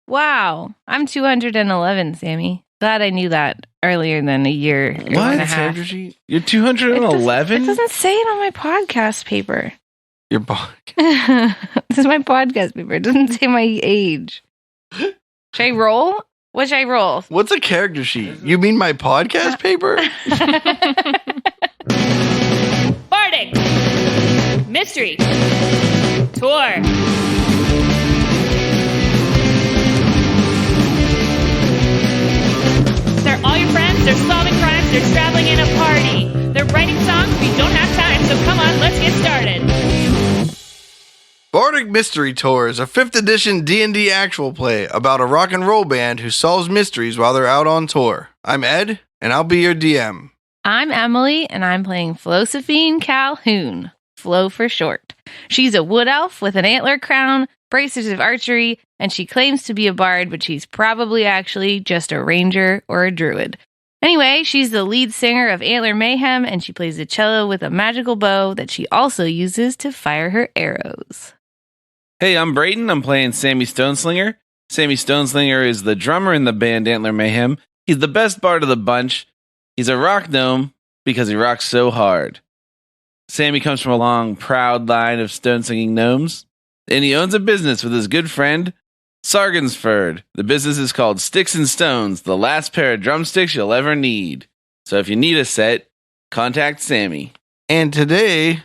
Wow. I'm 211, Sammy. Glad I knew that earlier than a year and a half. You're 211? It doesn't say it on my podcast paper. Your This is my podcast paper. It doesn't say my age. Should I roll? What should I roll? What's a character sheet? You mean my podcast paper? Bardic Mystery Tour. They're all your friends, they're solving crimes, they're traveling in a party. They're writing songs, we don't have time, so come on, let's get started. Bardic Mystery Tour is a 5th edition D&D actual play about a rock and roll band who solves mysteries while they're out on tour. I'm Ed, and I'll be your DM. I'm Emily, and I'm playing Flosephine Calhoun. Flo for short. She's a wood elf with an antler crown, braces of archery, and she claims to be a bard, but she's probably actually just a ranger or a druid. Anyway, she's the lead singer of Antler Mayhem, and she plays the cello with a magical bow that she also uses to fire her arrows. Hey, I'm Brayden. I'm playing Sammy Stoneslinger. Sammy Stoneslinger is the drummer in the band Antler Mayhem. He's the best bard of the bunch. He's a rock gnome because he rocks so hard. Sammy comes from a long, proud line of stone-singing gnomes, and he owns a business with his good friend, Sargensford. The business is called Sticks and Stones, the last pair of drumsticks you'll ever need. So if you need a set, contact Sammy. And today,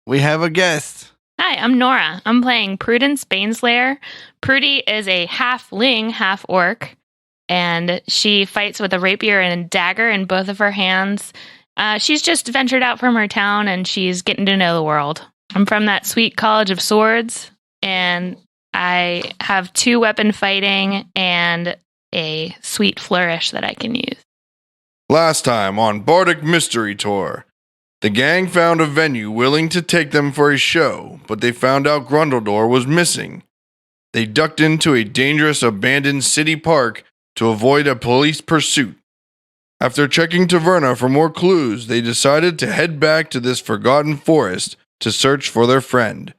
we have a guest. Hi, I'm Nora. I'm playing Prudence Baneslayer. Prudy is a half-ling, half-orc, and she fights with a rapier and a dagger in both of her hands. She's just ventured out from her town, and she's getting to know the world. I'm from that sweet College of Swords, and I have 2 weapon fighting and a sweet flourish that I can use. Last time on Bardic Mystery Tour, the gang found a venue willing to take them for a show, but they found out Grundledore was missing. They ducked into a dangerous abandoned city park to avoid a police pursuit. After checking Taverna for more clues, they decided to head back to this forgotten forest to search for their friend.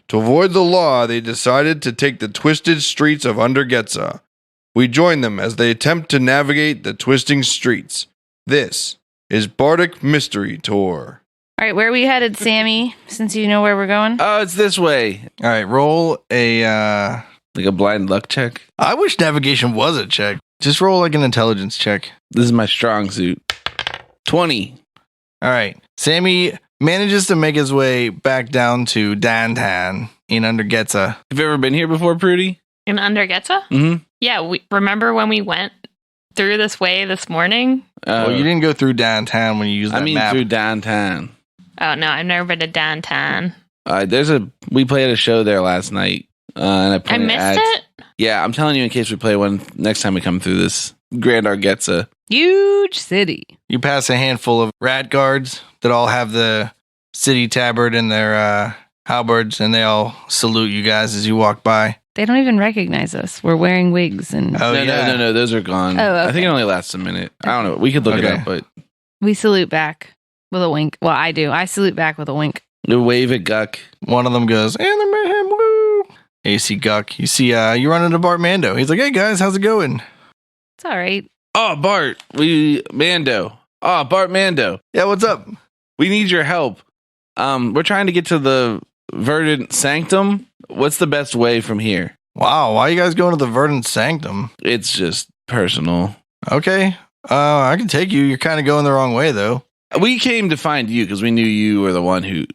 To avoid the law, they decided to take the twisted streets of Undergetza. We join them as they attempt to navigate the twisting streets. This is Bardic Mystery Tour. All right, where are we headed, Sammy, since you know where we're going? Oh, it's this way. All right, roll a... Like a blind luck check? I wish navigation was a check. Just roll like an intelligence check. This is my strong suit. 20. All right. Sammy manages to make his way back down to Dantan in Undergetza. Have you ever been here before, Prudy? In Undergetza? Mm-hmm. Yeah, remember when we went through this way this morning? Well, you didn't go through downtown when you used that map. Through downtown. Oh, no, I've never been to downtown. We played a show there last night. And I missed it? Yeah, I'm telling you in case we play one next time we come through this Grand Argetza. Huge city. You pass a handful of rat guards that all have the city tabard in their halberds, and they all salute you guys as you walk by. They don't even recognize us. We're wearing wigs and... No, those are gone. Oh, okay. I think it only lasts a minute. I don't know. We could look it up, but... We salute back with a wink. Well, I do. I salute back with a wink. You wave at Guck. One of them goes, and the mayhem, woo! You see Guck. You see, you run into Bart Mando. He's like, hey, guys, how's it going? It's all right. Oh, Bart. Mando. Oh, Bart Mando. Yeah, what's up? We need your help. We're trying to get to the Verdent Sanctum. What's the best way from here? Wow, why are you guys going to the Verdent Sanctum? It's just personal. Okay. I can take you. You're kind of going the wrong way, though. We came to find you because we knew you were the one who...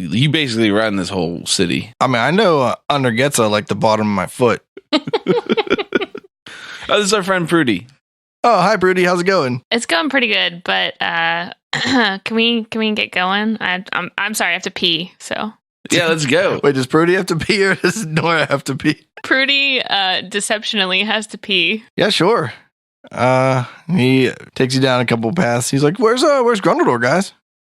You basically run this whole city. I mean, I know Undergetza like the bottom of my foot. Oh, this is our friend Prudy. Oh, hi, Prudy. How's it going? It's going pretty good, but can we get going? I'm sorry, I have to pee. So yeah, let's go. Wait, does Prudy have to pee or does Nora have to pee? Prudy deceptionally has to pee. Yeah, sure. He takes you down a couple paths. He's like, "Where's Grundledore, guys?"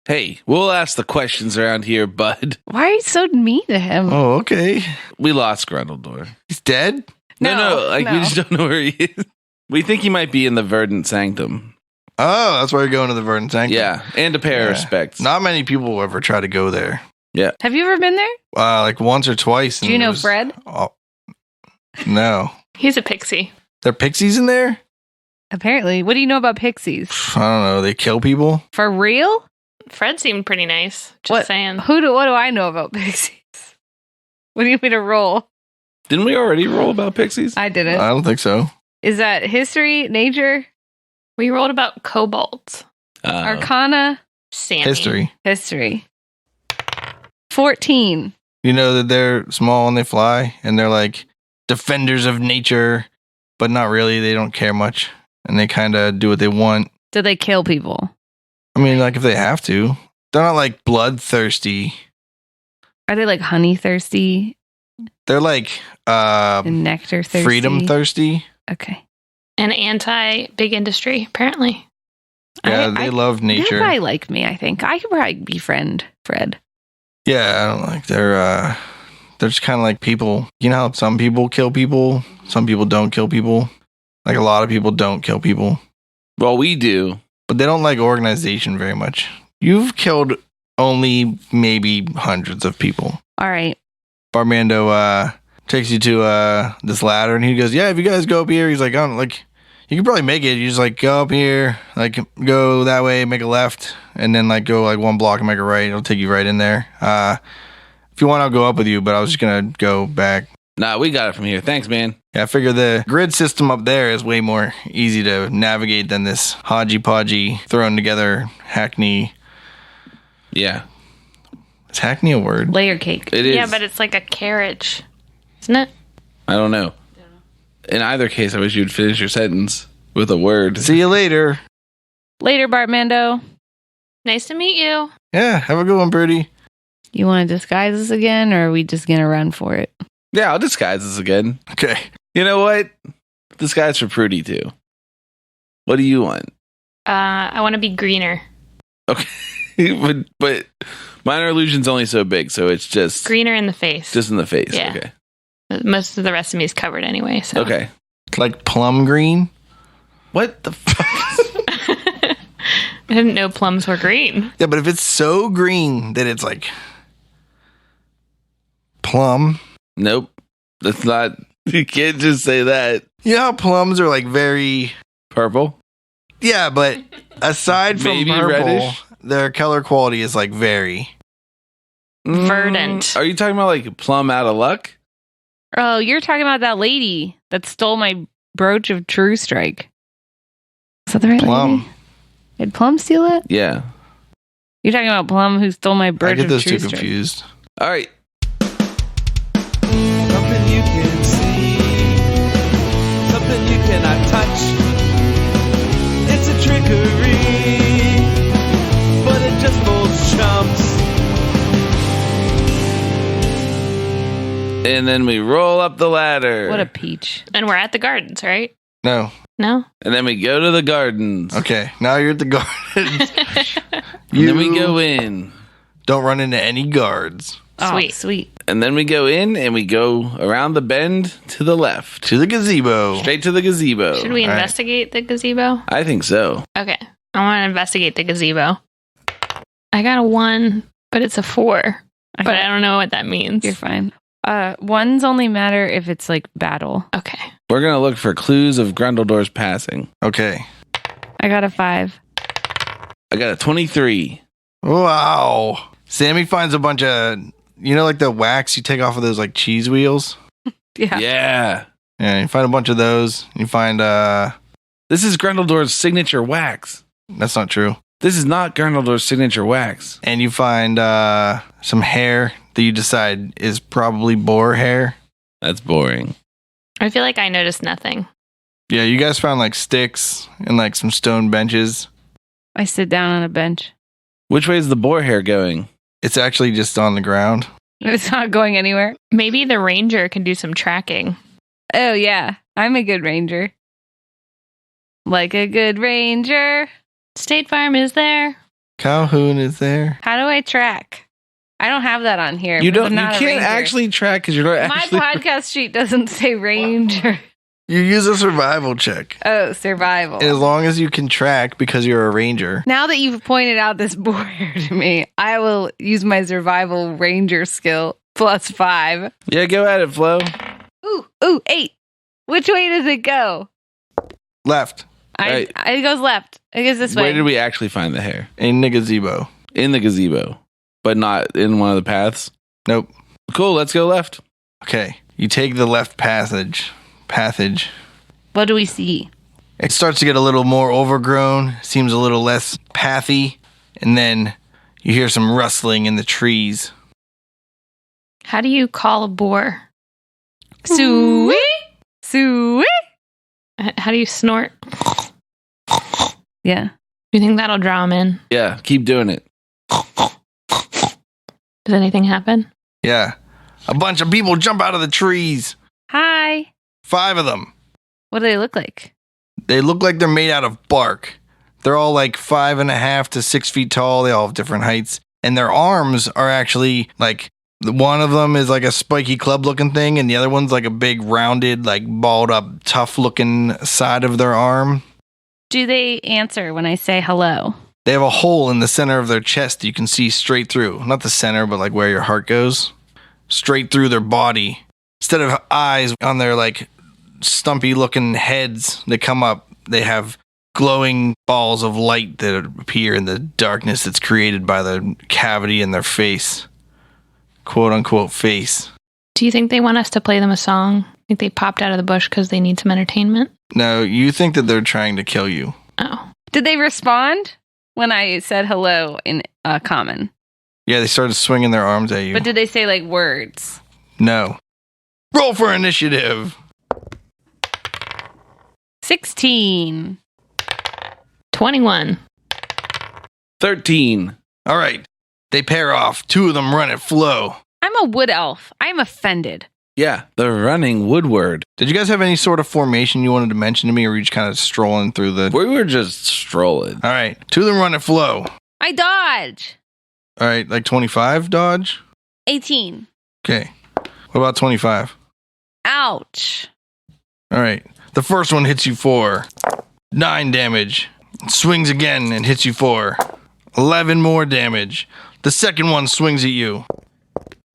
Hey, we'll ask the questions around here, bud. Why are you so mean to him? Oh, okay. We lost Grundledore. He's dead? No, we just don't know where he is. We think he might be in the Verdent Sanctum. Oh, that's why you're going to the Verdent Sanctum. Yeah, and to pay our respects. Not many people ever try to go there. Yeah. Have you ever been there? Like once or twice. Do you know Fred? Oh, no. He's a pixie. There are pixies in there? Apparently. What do you know about pixies? I don't know. They kill people? For real? Fred seemed pretty nice. Just What? saying. What do I know about pixies? What do you want me to roll? Didn't we already roll about pixies? I didn't. I don't think so. Is that history, nature, We rolled about kobolds. arcana, Sammy. History. 14. You know that they're small and they fly and they're like defenders of nature, but not really. They don't care much and they kind of do what they want. Do they kill people? I mean, like if they have to. They're not like bloodthirsty. Are they like honey thirsty They're like and nectar thirsty? freedom thirsty. Okay. And anti-big industry, apparently. Yeah, they love nature. They'll probably like me, I think. I could probably befriend Fred. Yeah, I don't like they're just kind of like people. You know how some people kill people, some people don't kill people. Like a lot of people don't kill people, Well, we do. but they don't like organization very much. You've killed only maybe hundreds of people. All right. Barmando takes you to this ladder, and he goes, "Yeah, if you guys go up here," he's like, "I don't like." You can probably make it. You just like go up here, like go that way, make a left, and then like go like one block and make a right. It'll take you right in there. If you want, I'll go up with you, but I was just gonna go back. Nah, we got it from here. Thanks, man. Yeah, I figure the grid system up there is way more easy to navigate than this hodgy-podgy thrown together hackney. Yeah, Is hackney a word? Layer cake. it is. Yeah, but it's like a carriage, isn't it? I don't know. In either case, I wish you'd finish your sentence with a word. See you later. Later, Bartmando. Nice to meet you. Yeah, have a good one, Birdie. You want to disguise us again, or are we just going to run for it? Yeah, I'll disguise this again. Okay. You know what? Disguise for Prudy, too. What do you want? I want to be greener. Okay. but minor illusion's only so big, so it's just Greener in the face. in the face. Yeah. Okay. Most of the rest of me is covered anyway. So. Okay. Like plum green? What the fuck? I didn't know plums were green. Yeah, but if it's so green that it's like plum. Nope. That's not. You can't just say that. You know how plums are like very... Purple? Yeah, but aside from Maybe purple, reddish? their color quality is like very... Verdant. Are you talking about like plum out of luck? Oh, you're talking about that lady that stole my brooch of True Strike. Is that the right Plum. lady? Did Plum steal it? Yeah. You're talking about Plum who stole my I brooch get of those True two Strike. confused. All right. Something you can see, something you cannot touch. It's a trickery, but it just folds chumps. And then we roll up the ladder. What a peach. And we're at the gardens, right? No. No? And then we go to the gardens. Okay, now you're at the gardens. And then we go in. Don't run into any guards. Sweet. Oh, sweet. And then we go in and we go around the bend to the left. To the gazebo. Straight to the gazebo. Should we All right. investigate the gazebo? I think so. Okay. I want to investigate the gazebo. I got a 1, but it's a 4. But I don't know what that means. You're fine. Ones only matter if it's like battle. Okay. We're going to look for clues of Grundledore's passing. Okay. I got a 5. I got a 23. Wow. Sammy finds a bunch of, you know, like the wax you take off of those like cheese wheels? Yeah. Yeah. Yeah, you find a bunch of those. You find, This is Grundledore's signature wax. that's not true. This is not Grundledore's signature wax. And you find some hair that you decide is probably boar hair. That's boring. I feel like I noticed nothing. Yeah, you guys found like sticks and like some stone benches. I sit down on a bench. Which way is the boar hair going? It's actually just on the ground. It's not going anywhere. Maybe the ranger can do some tracking. Oh, yeah. I'm a good ranger. Like a good ranger. State Farm is there. Calhoun is there. How do I track? I don't have that on here. You because don't. I'm You not a can't ranger. actually track because you're not My actually. podcast sheet doesn't say ranger. You use a survival check. Oh, survival. As long as you can track because you're a ranger. Now that you've pointed out this boar hair to me, I will use my survival ranger skill +5. Yeah, go at it, Flo. Ooh, 8. Which way does it go? Left. Right. It goes left. It goes this way. Where did we actually find the hair? In the gazebo. In the gazebo, but not in one of the paths. Nope. Cool, let's go left. Okay. You take the left passage. What do we see? It starts to get a little more overgrown, seems a little less pathy, and then you hear some rustling in the trees. How do you call a boar? Suey? Suey? How do you snort? Yeah. Do you think that'll draw him in? Yeah, keep doing it. Does anything happen? Yeah. A bunch of people jump out of the trees. Hi. 5 of them. What do they look like? They look like they're made out of bark. They're all like 5.5 to 6 feet tall. They all have different heights. And their arms are actually like, one of them is like a spiky club looking thing, and the other one's like a big rounded, like balled up, tough looking side of their arm. Do they answer when I say hello? They have a hole in the center of their chest that you can see straight through. Not the center, but like where your heart goes. Straight through their body. Instead of eyes on their like stumpy looking heads that come up, they have glowing balls of light that appear in the darkness that's created by the cavity in their face. Quote unquote face. Do you think they want us to play them a song? Think they popped out of the bush because they need some entertainment? No, you think that they're trying to kill you. Oh. Did they respond when I said hello in common? Yeah, they started swinging their arms at you. But did they say like words? No. Roll for initiative. 16. 21. 13. All right. They pair off. 2 of them run at flow. I'm a wood elf. I'm offended. Yeah, the running Woodward. Did you guys have any sort of formation you wanted to mention to me, or were you just kind of strolling through the... We were just strolling. All right. 2 of them run at flow. I dodge. All right. Like 25 dodge? 18. Okay. What about 25? Ouch. All right. The first one hits you for 9 damage. Swings again and hits you for 11 more damage. The second one swings at you.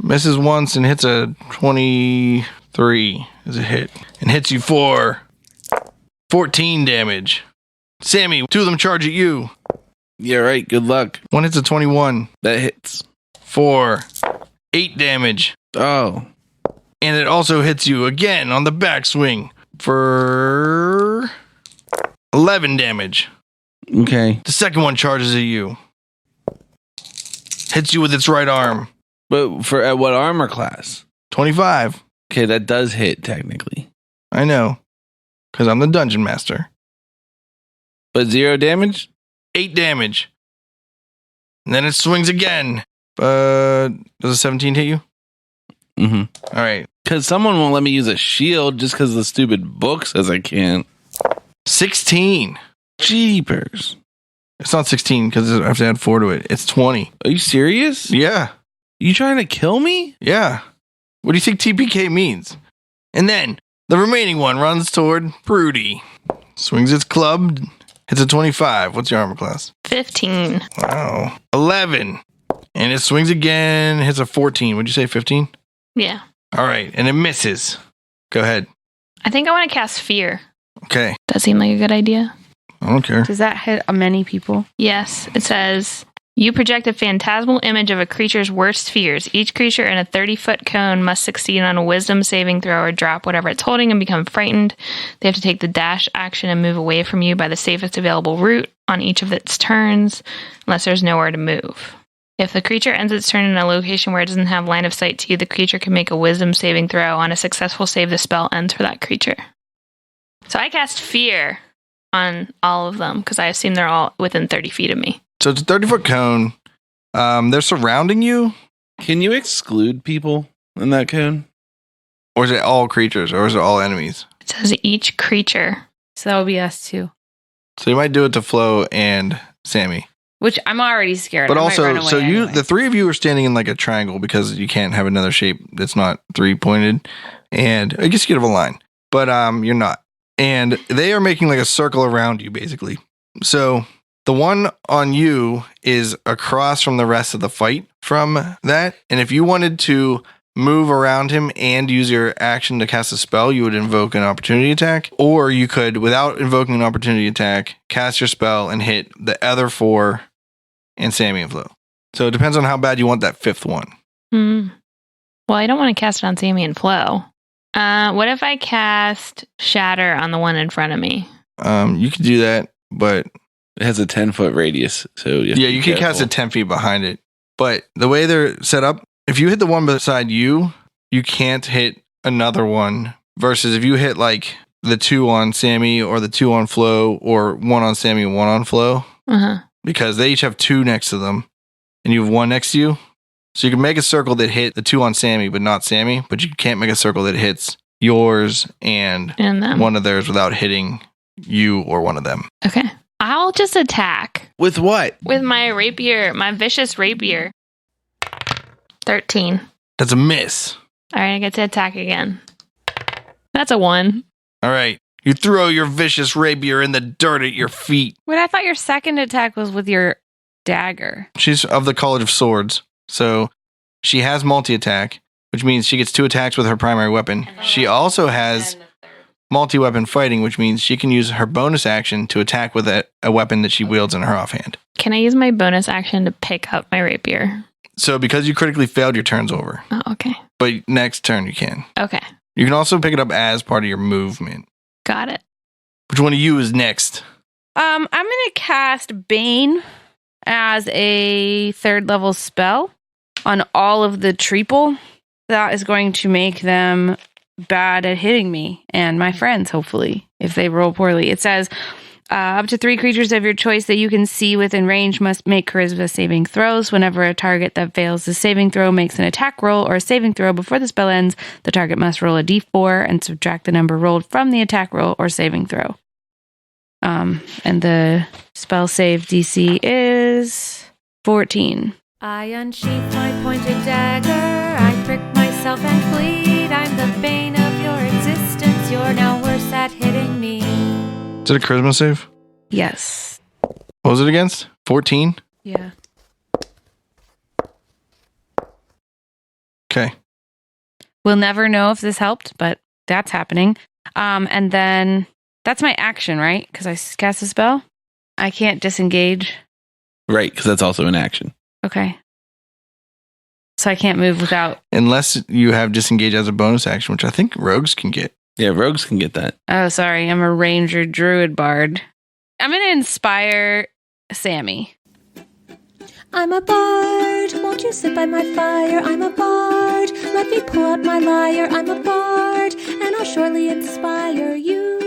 Misses once and hits a 23 as a hit. And hits you for 14 damage. Sammy, 2 of them charge at you. Yeah, right. Good luck. One hits a 21 That hits. for 8 damage. Oh. And it also hits you again on the backswing for 11 damage. Okay. The second one charges at you. Hits you with its right arm. But for at what armor class? 25. Okay, that does hit technically. I know. Because I'm the dungeon master. But 0 damage? 8 damage. And then it swings again. Does a 17 hit you? Mm-hmm. All right. Because someone won't let me use a shield just because the stupid book says I can't. 16. Jeepers. It's not 16 because I have to add 4 to it. It's 20. Are you serious? Yeah. You trying to kill me? Yeah. What do you think TPK means? And then the remaining one runs toward Prudy. Swings its club. Hits a 25. What's your armor class? 15. Wow. 11. And it swings again. Hits a 14. Would you say 15? Yeah. All right. And it misses. Go ahead. I think I want to cast Fear. Okay. Does seem like a good idea. I don't care. Does that hit many people? Yes. It says, you project a phantasmal image of a creature's worst fears. Each creature in a 30-foot cone must succeed on a wisdom saving throw or drop whatever it's holding and become frightened. They have to take the dash action and move away from you by the safest available route on each of its turns, unless there's nowhere to move. If the creature ends its turn in a location where it doesn't have line of sight to you, the creature can make a wisdom saving throw. On a successful save, the spell ends for that creature. So I cast Fear on all of them because I assume they're all within 30 feet of me. So it's a 30-foot cone. They're surrounding you? Can you exclude people in that cone? Or is it all creatures? Or is it all enemies? It says each creature. So that would be us too. So you might do it to Flo and Sammy. Which I'm already scared. But I might also, run away so anyway. the 3 of you are standing in like a triangle because you can't have another shape that's not 3-pointed. And I guess you could have a line. But you're not. And they are making like a circle around you, basically. So the one on you is across from the rest of the fight from that. And if you wanted to move around him and use your action to cast a spell, you would invoke an opportunity attack. Or you could, without invoking an opportunity attack, cast your spell and hit the other 4 and Sammy and Flo. So it depends on how bad you want that 5th one. Well, I don't want to cast it on Sammy and Flo. What if I cast Shatter on the one in front of me? You could do that, but It has a 10-foot radius, so you can cast it 10 feet behind it. But the way they're set up, if you hit the one beside you, you can't hit another one. Versus if you hit like the 2 on Sammy or the 2 on Flo or 1 on Sammy and 1 on Flo, because they each have 2 next to them, and you have 1 next to you. So you can make a circle that hit the 2 on Sammy, but not Sammy. But you can't make a circle that hits yours and them. one of theirs without hitting you or one of them. Okay. I'll just attack. With what? With my rapier, my vicious rapier. 13. That's a miss. All right, I get to attack again. That's a 1. All right. You throw your vicious rapier in the dirt at your feet. Wait, I thought your second attack was with your dagger. She's of the College of Swords. So she has multi-attack, which means she gets 2 attacks with her primary weapon. She also has multi-weapon fighting, which means she can use her bonus action to attack with a weapon that she wields in her offhand. Can I use my bonus action to pick up my rapier? So because you critically failed, your turn's over. Oh, okay. But next turn you can. Okay. You can also pick it up as part of your movement. Got it. Which one of you is next? I'm going to cast Bane as a 3rd level spell on all of the treeple. That is going to make them bad at hitting me and my friends, hopefully, if they roll poorly. It says up to 3 creatures of your choice that you can see within range must make charisma saving throws. Whenever a target that fails the saving throw makes an attack roll or a saving throw before the spell ends, the target must roll a d4 and subtract the number rolled from the attack roll or saving throw. And the spell save DC is 14. I unsheath my pointed dagger, I prick myself and bleed. I'm the bane of your existence, you're now worse at hitting me. Is it a charisma save? Yes. What was it against? 14? Yeah. Okay. We'll never know if this helped, but that's happening. And then that's my action, right? Because I cast a spell. I can't disengage. Right, because that's also an action. Okay. So I can't move without... Unless you have disengage as a bonus action, which I think rogues can get. Yeah, rogues can get that. Oh, sorry. I'm a ranger druid bard. I'm going to inspire Sammy. I'm a bard, won't you sit by my fire? I'm a bard, let me pull out my lyre. I'm a bard, and I'll surely inspire you.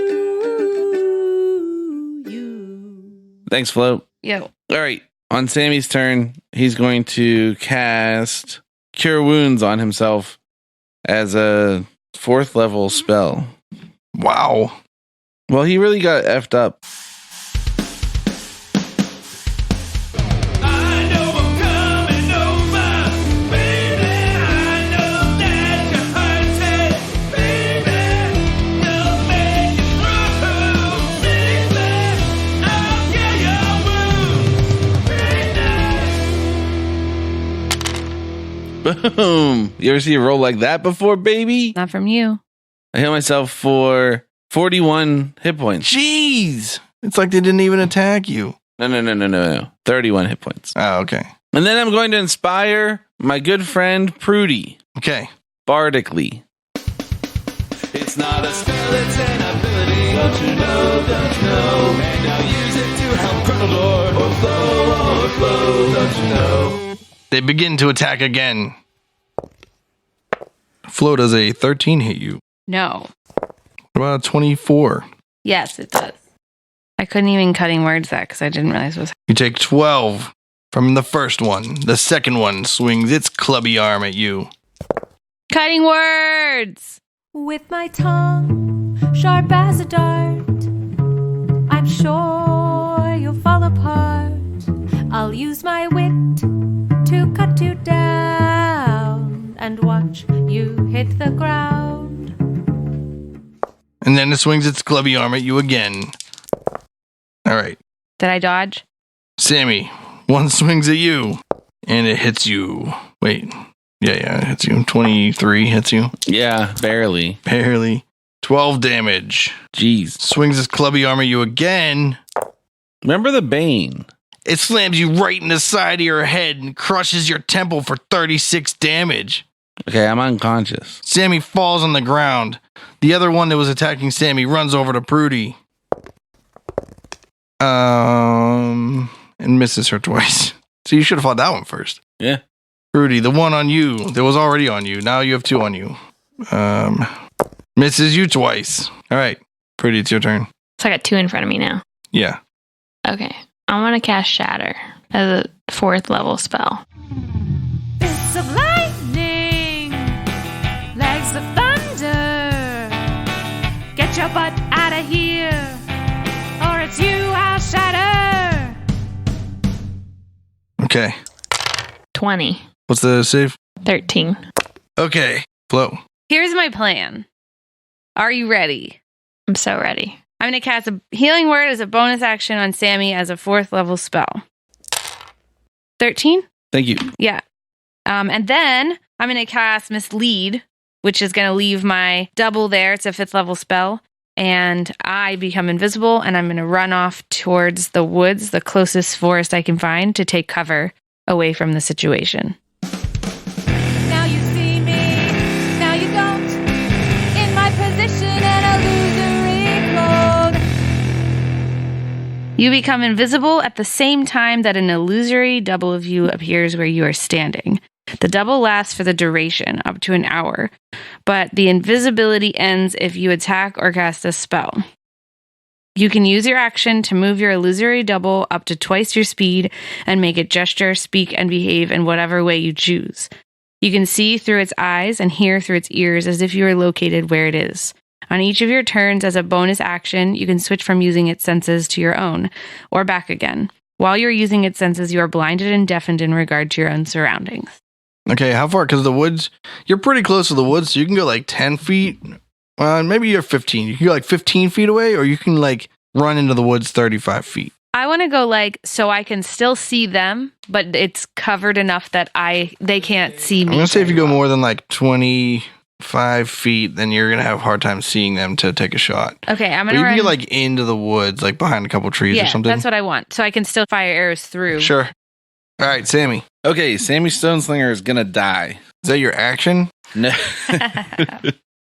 Thanks, Flo. Yo. All right. On Sammy's turn, he's going to cast Cure Wounds on himself as a 4th level spell. Wow. Well, he really got effed up. I know I'm coming over, baby. I know that you hurt it, baby. Don't make it through, baby. I'll get your wounds right now. Boom. You ever see a roll like that before, baby? Not from you. I hit myself for 41 hit points. Jeez. It's like they didn't even attack you. No. 31 hit points. Oh, okay. And then I'm going to inspire my good friend Prudy, Okay. bardically. It's not a spell, it's an ability. Don't you know, don't you know? And now use it to help Grundledore or Flo, don't you know? They begin to attack again. Flo, does a 13 hit you? No. What about a 24? Yes, it does. I couldn't even cutting words that because I didn't realize it was... You take 12 from the first one. The second one swings its clubby arm at you. Cutting words! With my tongue, sharp as a dart, I'm sure you'll fall apart. I'll use my wit to cut you down and watch you hit the ground. And then it swings its clubby arm at you again. All right. Did I dodge? Sammy, one swings at you, and it hits you. Wait, Yeah, hits you. 23 hits you. Yeah, barely. Barely. 12 damage. Jeez. Swings his clubby arm at you again. Remember the Bane? It slams you right in the side of your head and crushes your temple for 36 damage. Okay, I'm unconscious. Sammy falls on the ground. The other one that was attacking Sammy runs over to Prudy. And misses her twice. So you should have fought that one first. Yeah. Prudy, the one on you that was already on you. Now you have 2 on you. Misses you twice. All right. Prudy, it's your turn. So I got 2 in front of me now. Yeah. Okay. I want to cast Shatter as a 4th level spell. Fits of lightning, legs of thunder. Get your butt out of here, or it's you I'll shatter. Okay. 20. What's the save? 13. Okay. Flo. Here's my plan. Are you ready? I'm so ready. I'm going to cast a healing word as a bonus action on Sammy as a 4th level spell. 13? Thank you. Yeah. And then I'm going to cast Mislead, which is going to leave my double there. It's a 5th level spell. And I become invisible, and I'm going to run off towards the woods, the closest forest I can find, to take cover away from the situation. Now you see me, now you don't. In my position and illusory mode. You become invisible at the same time that an illusory double of you appears where you are standing. The double lasts for the duration, up to an hour, but the invisibility ends if you attack or cast a spell. You can use your action to move your illusory double up to twice your speed and make it gesture, speak, and behave in whatever way you choose. You can see through its eyes and hear through its ears as if you are located where it is. On each of your turns as a bonus action, you can switch from using its senses to your own, or back again. While you're using its senses, you are blinded and deafened in regard to your own surroundings. Okay, how far? Because the woods, you're pretty close to the woods, so you can go like 10 feet. Maybe you're 15. You can go like 15 feet away, or you can like run into the woods 35 feet. I want to go like so I can still see them, but it's covered enough that they can't see me. I'm going to say if you go more than like 25 feet, then you're going to have a hard time seeing them to take a shot. Okay, I'm But going to you run. can get like into the woods, like behind a couple trees or something. That's what I want. So I can still fire arrows through. Sure. All right, Sammy. Okay, Sammy Stoneslinger is gonna die. Is that your action? No.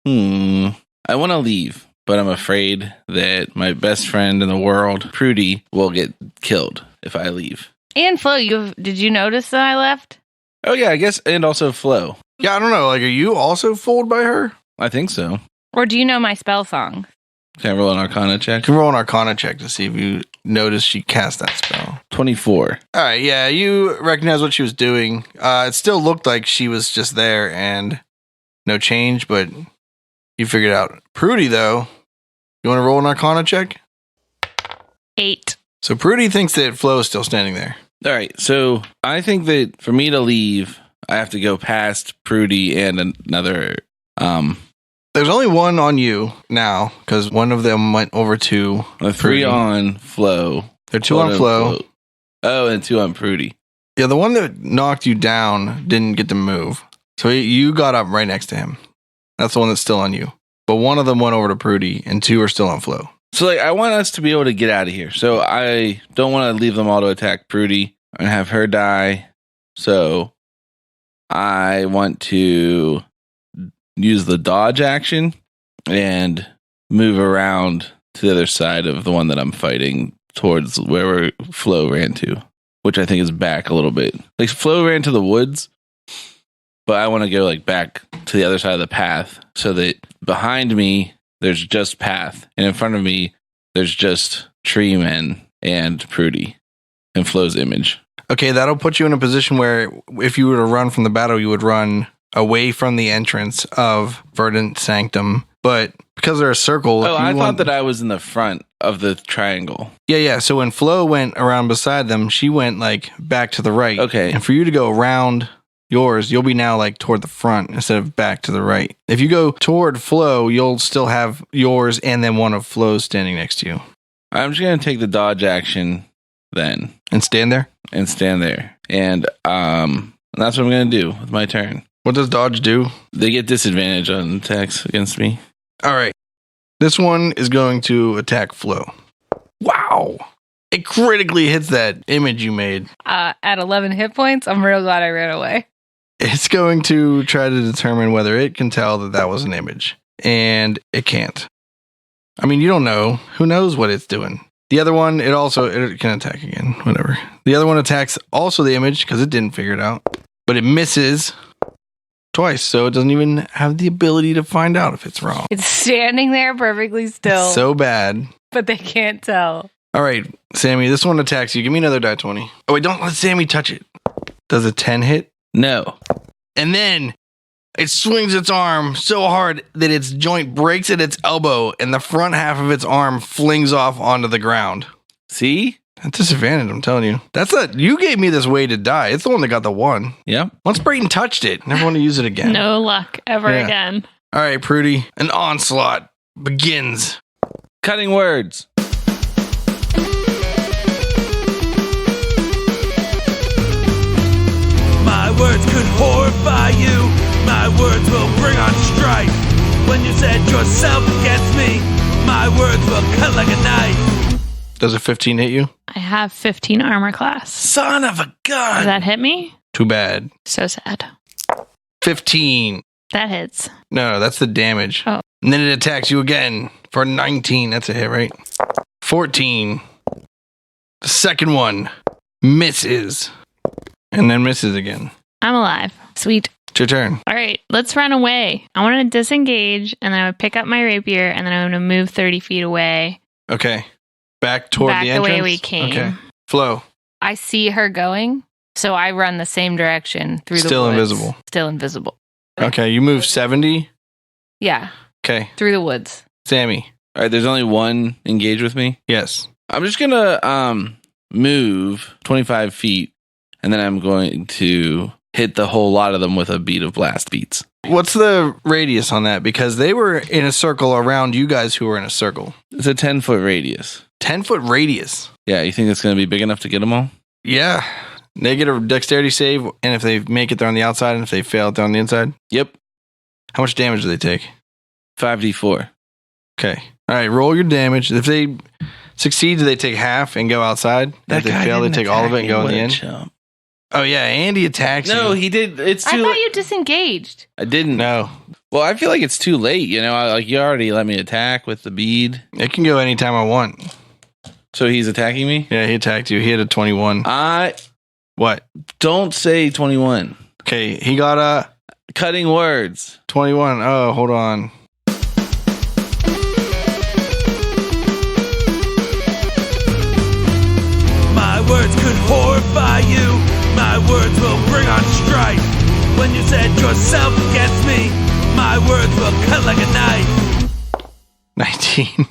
I want to leave, but I'm afraid that my best friend in the world, Prudy, will get killed if I leave. And Flo, did you notice that I left? Oh yeah, I guess, and also Flo. Yeah, I don't know. Like, are you also fooled by her? I think so. Or do you know my spell song? Can I roll an Arcana check? You can roll an Arcana check to see if you notice she cast that spell. 24. All right, yeah, you recognize what she was doing. It still looked like she was just there and no change, but you figured it out. Prudy, though, you want to roll an Arcana check? 8. So Prudy thinks that Flo is still standing there. All right, so I think that for me to leave, I have to go past Prudy and another. There's only one on you now because one of them went over to A 3 Prudy. on Flo. They're 2 on Flo. Oh, and 2 on Prudy. Yeah, the one that knocked you down didn't get to move. So you got up right next to him. That's the one that's still on you. But one of them went over to Prudy and 2 are still on Flo. So like, I want us to be able to get out of here. So I don't want to leave them all to attack Prudy and have her die. So I want to use the dodge action and move around to the other side of the one that I'm fighting towards where Flo ran to, which I think is back a little bit. Like Flo ran to the woods, but I want to go like back to the other side of the path so that behind me there's just path, and in front of me there's just tree men and Prudy and Flo's image. Okay, that'll put you in a position where if you were to run from the battle, you would run away from the entrance of Verdent Sanctum. But because they're a circle... Oh, I thought that I was in the front of the triangle. Yeah. So when Flo went around beside them, she went like back to the right. Okay. And for you to go around yours, you'll be now like toward the front instead of back to the right. If you go toward Flo, you'll still have yours and then one of Flo's standing next to you. I'm just going to take the dodge action then And stand there? and stand there. And that's what I'm going to do with my turn. What does dodge do? They get disadvantage on attacks against me. All right. This one is going to attack Flo. Wow. It critically hits that image you made. At 11 hit points, I'm real glad I ran away. It's going to try to determine whether it can tell that that was an image. And it can't. I mean, you don't know. Who knows what it's doing? The other one, it can attack again. Whatever. The other one attacks also the image because it didn't figure it out. But it misses twice, so it doesn't even have the ability to find out if it's wrong. It's standing there perfectly still, It's so bad. but they can't tell. All right, Sammy, this one attacks you. Give me another die 20. Oh, wait, don't let Sammy touch it. Does a 10 hit? No. And then it swings its arm so hard that its joint breaks at its elbow and the front half of its arm flings off onto the ground. See? That's disadvantage, I'm telling you. You gave me this way to die. It's the one that got the 1. Yeah. Once Brayton touched it, never want to use it again. No luck ever Yeah. again. All right, Prudy, an onslaught begins. Cutting words. My words could horrify you. My words will bring on strife. When you set yourself against me, my words will cut like a knife. Does a 15 hit you? I have 15 armor class. Son of a Does gun. that hit me? Too bad. So sad. 15. That hits. No, that's the damage. Oh. And then it attacks you again for 19. That's a hit, right? 14. The second one misses. And then misses again. I'm alive. Sweet. It's your turn. All right, let's run away. I want to disengage, and then I would pick up my rapier, and then I'm going to move 30 feet away. Okay. Back toward Back the the entrance? way we came. Okay. Flo. I see her going, so I run the same direction through the Still woods. invisible. Still invisible. Okay, you move 70. Yeah, Okay. through the woods. Sammy. All right, there's only one engage with me. Yes. I'm just going to move 25 feet, and then I'm going to hit the whole lot of them with a beat of blast beats. What's the radius on that? Because they were in a circle around you guys who were in a circle. It's a 10-foot radius. 10-foot radius. Yeah, you think it's going to be big enough to get them all? Yeah. They get a dexterity save, and if they make it, they're on the outside, and if they fail, they're on the inside. Yep. How much damage do they take? 5d4. Okay. All right, roll your damage. If they succeed, do they take half and go outside? If they fail, they take all of it and go in the end? Oh, yeah, Andy attacks you. No, he did. It's I too thought late. you disengaged. I didn't. No. Well, I feel like it's too late. You know, like you already let me attack with the bead. It can go anytime I want. So he's attacking me? Yeah, he attacked you. He had a 21. I What? don't say 21. Okay, he got a Cutting words. 21. Oh, hold on. My words could horrify you. My words will bring on strife. When you set yourself against me, my words will cut like a knife. 19.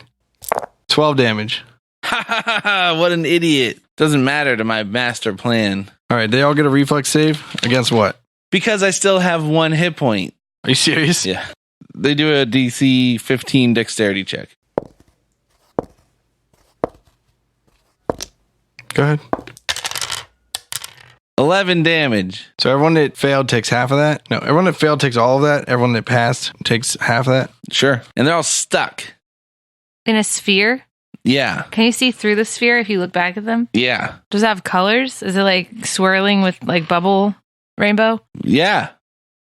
12 damage. Ha ha ha ha. What an idiot. Doesn't matter to my master plan. All right, they all get a reflex save against what? Because I still have 1 hit point. Are you serious? Yeah. They do a DC 15 dexterity check. Go ahead. 11 damage. So everyone that failed takes half of that? No, everyone that failed takes all of that. Everyone that passed takes half of that. Sure. And they're all stuck. In a sphere? Yeah. Can you see through the sphere if you look back at them? Yeah. Does it have colors? Is it like swirling with like bubble rainbow? Yeah.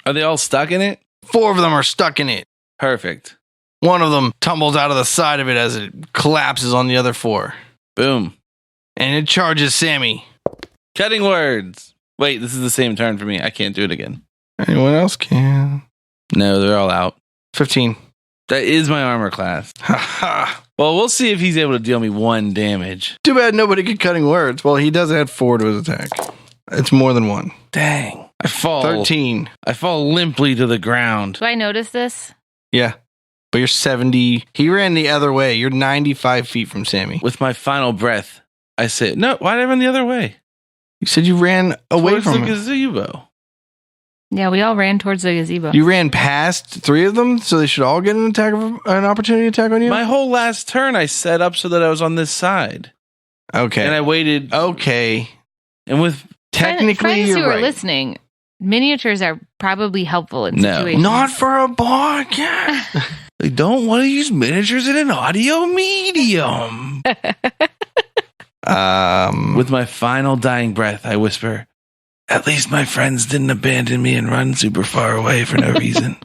Are they all stuck in it? 4 of them are stuck in it. Perfect. One of them tumbles out of the side of it as it collapses on the other 4. Boom. And it charges Sammy. Cutting words. Wait, this is the same turn for me. I can't do it again. Anyone else can? No, they're all out. 15. That is my armor class. Ha ha. Well, we'll see if he's able to deal me 1 damage. Too bad nobody could cutting words. Well, he does add 4 to his attack. It's more than 1. Dang. I fall. 13. I fall limply to the ground. Do I notice this? Yeah. But you're 70. He ran the other way. You're 95 feet from Sammy. With my final breath, I say, no, why did I run the other way? You said you ran away Towards from the him. gazebo. Yeah, we all ran towards the gazebo. You ran past 3 of them, so they should all get an opportunity attack on you? My whole last turn, I set up so that I was on this side. Okay. And I waited. Okay. And with Technically, Friends you're who are right. listening, miniatures are probably helpful in No. situations. Not for a podcast. They don't want to use miniatures in an audio medium. With my final dying breath, I whisper, "At least my friends didn't abandon me and run super far away for no reason."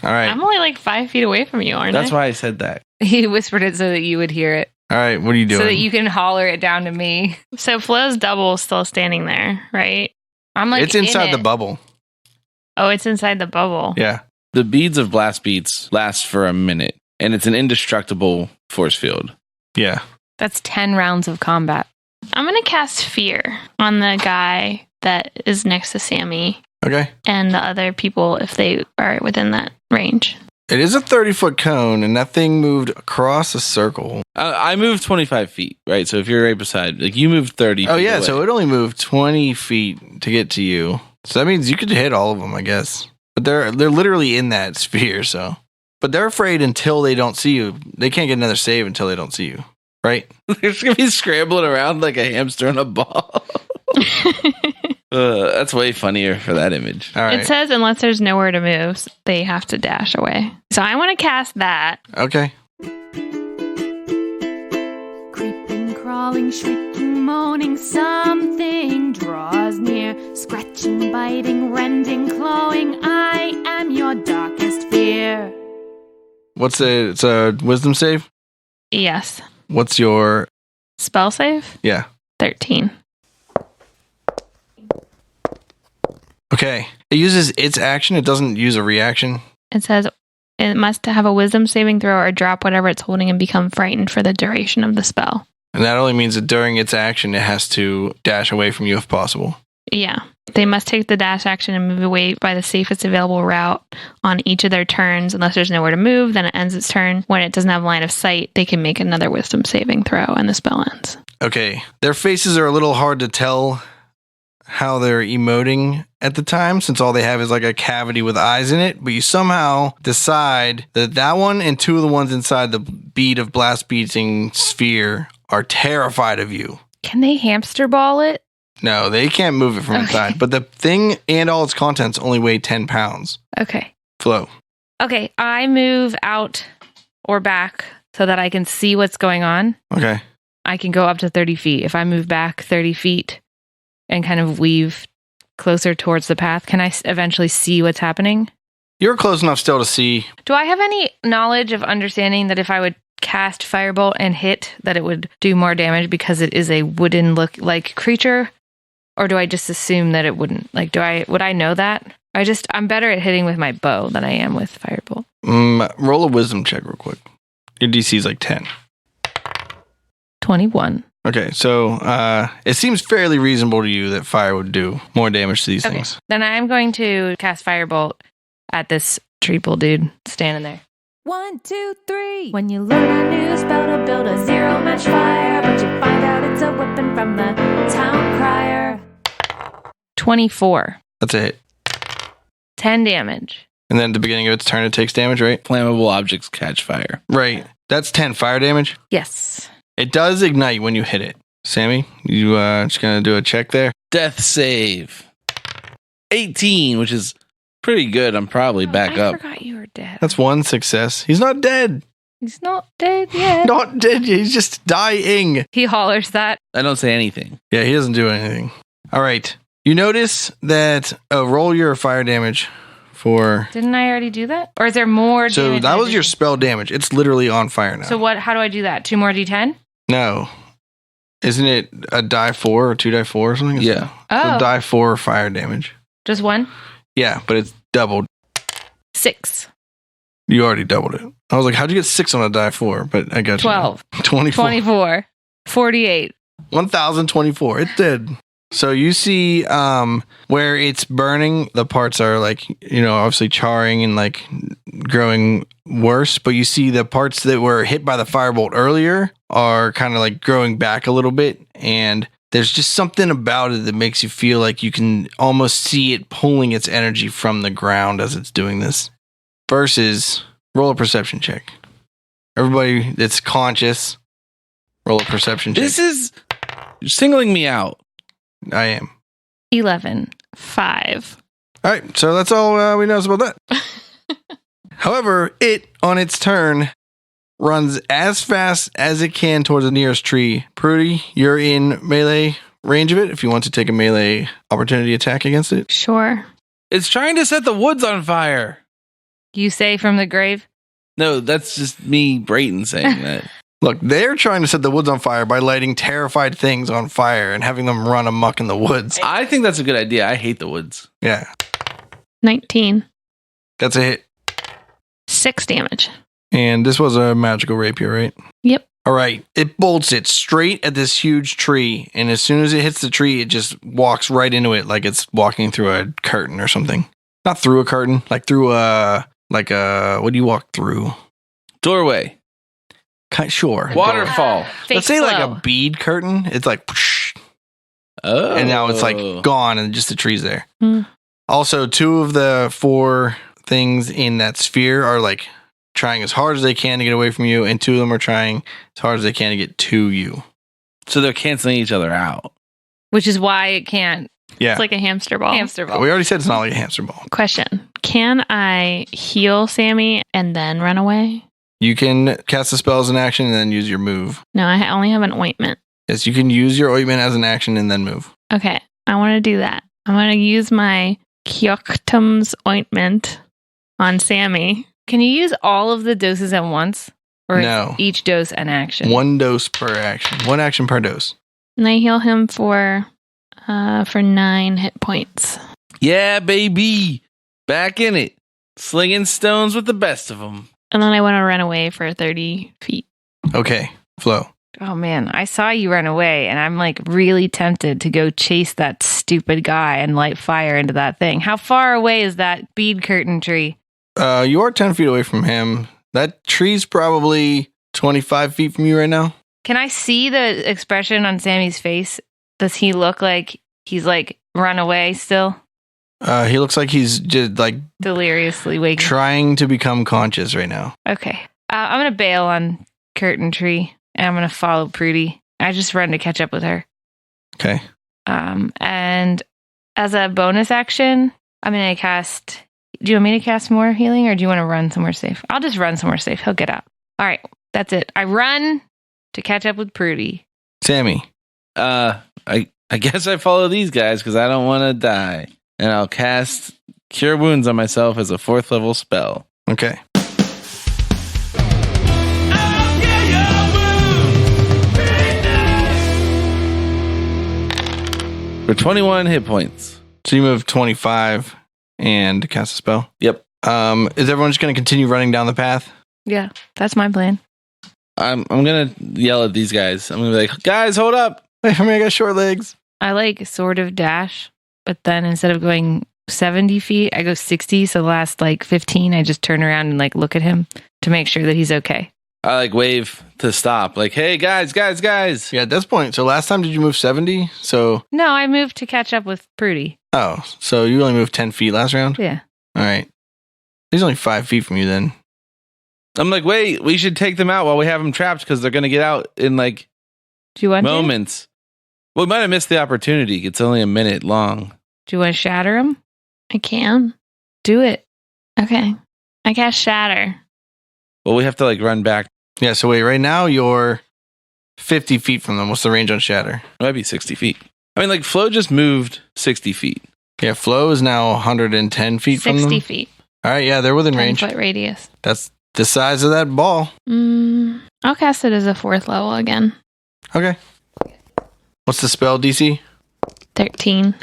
All right. I'm only like 5 feet away from you, aren't That's I? why I said that. He whispered it so that you would hear it, All right. What are you doing? so that you can holler it down to me. So Flo's double is still standing there, right? I'm like, it's inside in the it. bubble. Oh, it's inside the bubble. Yeah. The beads of blast beats last for a minute, and it's an indestructible force field. Yeah. That's 10 rounds of combat. I'm going to cast Fear on the guy that is next to Sammy Okay. and the other people if they are within that range. It is a 30-foot cone, and that thing moved across a circle. I moved 25 feet, right? So if you're right beside, like you moved 30 Oh, feet yeah. away. So it only moved 20 feet to get to you. So that means you could hit all of them, I guess. But they're literally in that sphere, so. But they're afraid until they don't see you. They can't get another save until they don't see you, right? They're just going to be scrambling around like a hamster on a ball. That's way funnier for that image. All right. It says unless there's nowhere to move, they have to dash away. So I want to cast that. Okay. Creeping, crawling, shrieking, moaning, something draws near. Scratching, biting, rending, clawing, I am your darkest fear. What's it? It's a wisdom save? Yes. What's your... Spell save? Yeah. 13. Okay. It uses its action. It doesn't use a reaction. It says it must have a wisdom saving throw or drop whatever it's holding and become frightened for the duration of the spell. And that only means that during its action, it has to dash away from you if possible. Yeah. They must take the dash action and move away by the safest available route on each of their turns. Unless there's nowhere to move, then it ends its turn. When it doesn't have line of sight, they can make another wisdom saving throw and the spell ends. Okay. Their faces are a little hard to tell how they're emoting at the time, since all they have is like a cavity with eyes in it, but you somehow decide that that one and two of the ones inside the bead of blast beating sphere are terrified of you. Can they hamster ball it? No, they can't move it from inside, but the thing and all its contents only weigh 10 pounds. Okay. Flo. Okay, I move out or back so that I can see what's going on. Okay. I can go up to 30 feet. If I move back 30 feet and kind of weave closer towards the path, can I eventually see what's happening? You're close enough still to see. Do I have any knowledge of understanding that if I would cast Firebolt and hit, that it would do more damage because it is a wooden look-like creature? Or do I just assume that it wouldn't? Like, would I know that? I'm better at hitting with my bow than I am with Firebolt. Roll a wisdom check real quick. Your DC is like 10. 21. Okay, so it seems fairly reasonable to you that fire would do more damage to these Okay. things. Then I'm going to cast Firebolt at this triple dude standing there. 1, 2, 3. When you learn a new spell to build a zero match fire, but you find out it's a weapon from the town crier. 24. That's a hit. 10 damage. And then at the beginning of its turn, it takes damage, right? Flammable objects catch fire. Right. That's 10 fire damage. Yes. It does ignite when you hit it. Sammy, you just going to do a check there? Death save. 18, which is pretty good. I'm probably back I up. forgot you were dead. That's one success. He's not dead. He's not dead yet. Not dead yet. He's just dying. He hollers that. I don't say anything. Yeah, he doesn't do anything. All right. You notice that roll your fire damage for... Didn't I already do that? Or is there more So damage? that in was your addition? spell damage. It's literally on fire now. So how do I do that? 2 more D10? No. Isn't it a die 4 or 2 die 4 or something? Yeah. Oh, So die 4 fire damage. just 1? Yeah, but it's doubled. 6. You already doubled it. I was like, how'd you get 6 on a die 4? But I got 12. you. 24. 24. 48. 1024. It did. So you see where it's burning, the parts are like, obviously charring and like growing worse. But you see the parts that were hit by the firebolt earlier are kind of like growing back a little bit. And there's just something about it that makes you feel like you can almost see it pulling its energy from the ground as it's doing this. Versus roll a perception check. Everybody that's conscious, roll a perception check. This is singling me out. I am. 11. 5. All right, so that's all we know about that. However, it, on its turn, runs as fast as it can towards the nearest tree. Prudy, you're in melee range of it if you want to take a melee opportunity attack against it. Sure. It's trying to set the woods on fire. You say from the grave? No, that's just me, Brayton, saying that. Look, they're trying to set the woods on fire by lighting terrified things on fire and having them run amok in the woods. I think that's a good idea. I hate the woods. Yeah, 19. that's a hit. 6 damage. And this was a magical rapier, right? Yep. All right. It bolts it straight at this huge tree. And as soon as it hits the tree, it just walks right into it like it's walking through a curtain or something. Not through a curtain, like through what do you walk through? Doorway. Sure. Waterfall. Let's say like a bead curtain. It's like, whoosh, Oh. and now it's like gone and just the tree's there. Hmm. Also, 2 of the 4 things in that sphere are like trying as hard as they can to get away from you, and 2 of them are trying as hard as they can to get to you. So they're canceling each other out. Which is why it can't. Yeah. It's like a hamster ball. Hamster ball. We already said it's not like a hamster ball. Question. Can I heal Sammy and then run away? You can cast the spell as an action and then use your move. No, I only have an ointment. Yes, you can use your ointment as an action and then move. Okay, I want to do that. I'm going to use my Kyoktum's ointment on Sammy. Can you use all of the doses at once? Or No. is each dose an action? 1 dose per action. 1 action per dose. And I heal him for 9 hit points. Yeah, baby. Back in it. Slinging stones with the best of them. And then I want to run away for 30 feet. Okay, Flo. Oh man, I saw you run away and I'm like really tempted to go chase that stupid guy and light fire into that thing. How far away is that bead curtain tree? You are 10 feet away from him. That tree's probably 25 feet from you right now. Can I see the expression on Sammy's face? Does he look like he's like run away still? He looks like he's just like Deliriously waking. trying to become conscious right now. Okay. I'm going to bail on Curtain Tree and I'm going to follow Prudy. I just run to catch up with her. Okay. And as a bonus action, I'm going to cast. Do you want me to cast more healing or do you want to run somewhere safe? I'll just run somewhere safe. He'll get out. All right. That's it. I run to catch up with Prudy. Sammy. I guess I follow these guys because I don't want to die. And I'll cast Cure Wounds on myself as a 4th level spell. Okay. I'll get your wounds right now. For 21 hit points. So you move 25 and cast a spell. Yep. Is everyone just going to continue running down the path? Yeah, that's my plan. I'm going to yell at these guys. I'm going to be like, guys, hold up. Wait, I mean, I got short legs. I like sort of dash, but then instead of going 70 feet, I go 60. So the last like 15, I just turn around and like look at him to make sure that he's okay. I like wave to stop. Like, hey, guys. Yeah, at this point. So last time, did you move 70? So, No, I moved to catch up with Prudy. so you only moved 10 feet last round? Yeah. All right. He's only 5 feet from you then. I'm like, wait, we should take them out while we have them trapped because they're going to get out in like Do you want to? moments. Well, we might have missed the opportunity. It's only a minute long. Do you want to shatter him? I can. Do it. Okay. I cast Shatter. Well, we have to like run back. Yeah, so wait, right now you're 50 feet from them. What's the range on Shatter? It might be 60 feet. I mean, like Flo just moved 60 feet. Yeah, Flo is now 110 feet from them. 60 feet. All right, yeah, they're within 10 range. foot radius. That's the size of that ball. I'll cast it as a 4th level again. Okay. What's the spell DC? 13.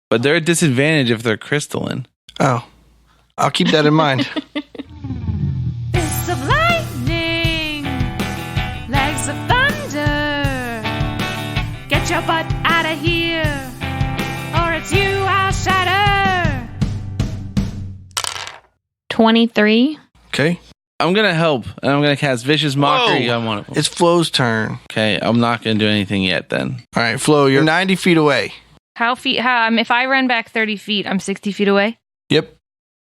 But they're at disadvantage if they're crystalline. Oh, I'll keep that in mind. Fists of lightning, legs of thunder. Get your butt out of here, or it's you I'll shatter. 23. Okay. I'm going to help, and I'm going to cast Vicious Mockery on one of them. It's Flo's turn. Okay, I'm not going to do anything yet then. All right, Flo, you're 90 feet away. If I run back 30 feet, I'm 60 feet away? Yep.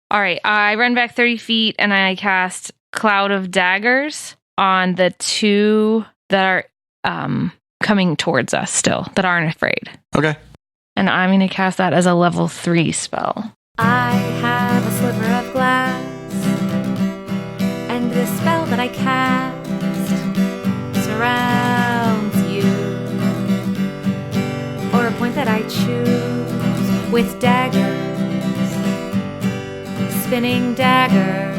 All right. I run back 30 feet and I cast Cloud of Daggers on the 2 that are coming towards us still, that aren't afraid. Okay. And I'm going to cast that as a level 3 spell. I have a sliver of glass, and the spell that I cast surrounds you, or a point that I choose with daggers, spinning daggers,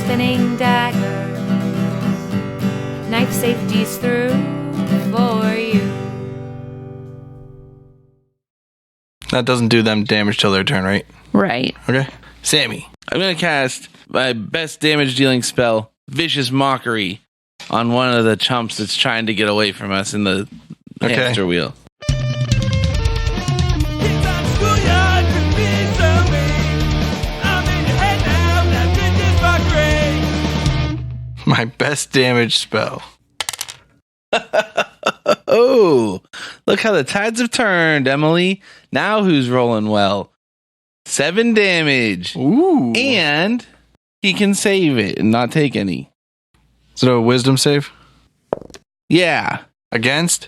spinning daggers, knife safety's through for you. That doesn't do them damage till their turn, right? Right. Okay. Sammy. I'm going to cast my best damage dealing spell, Vicious Mockery, on one of the chumps that's trying to get away from us in the hamster wheel. It's on schoolyard to be so mean. I'm in your head now this fuckery. My best damage spell. Oh, look how the tides have turned, Emily. Now who's rolling well? 7 damage. Ooh. And he can save it and not take any. Is it a wisdom save? Yeah. Against?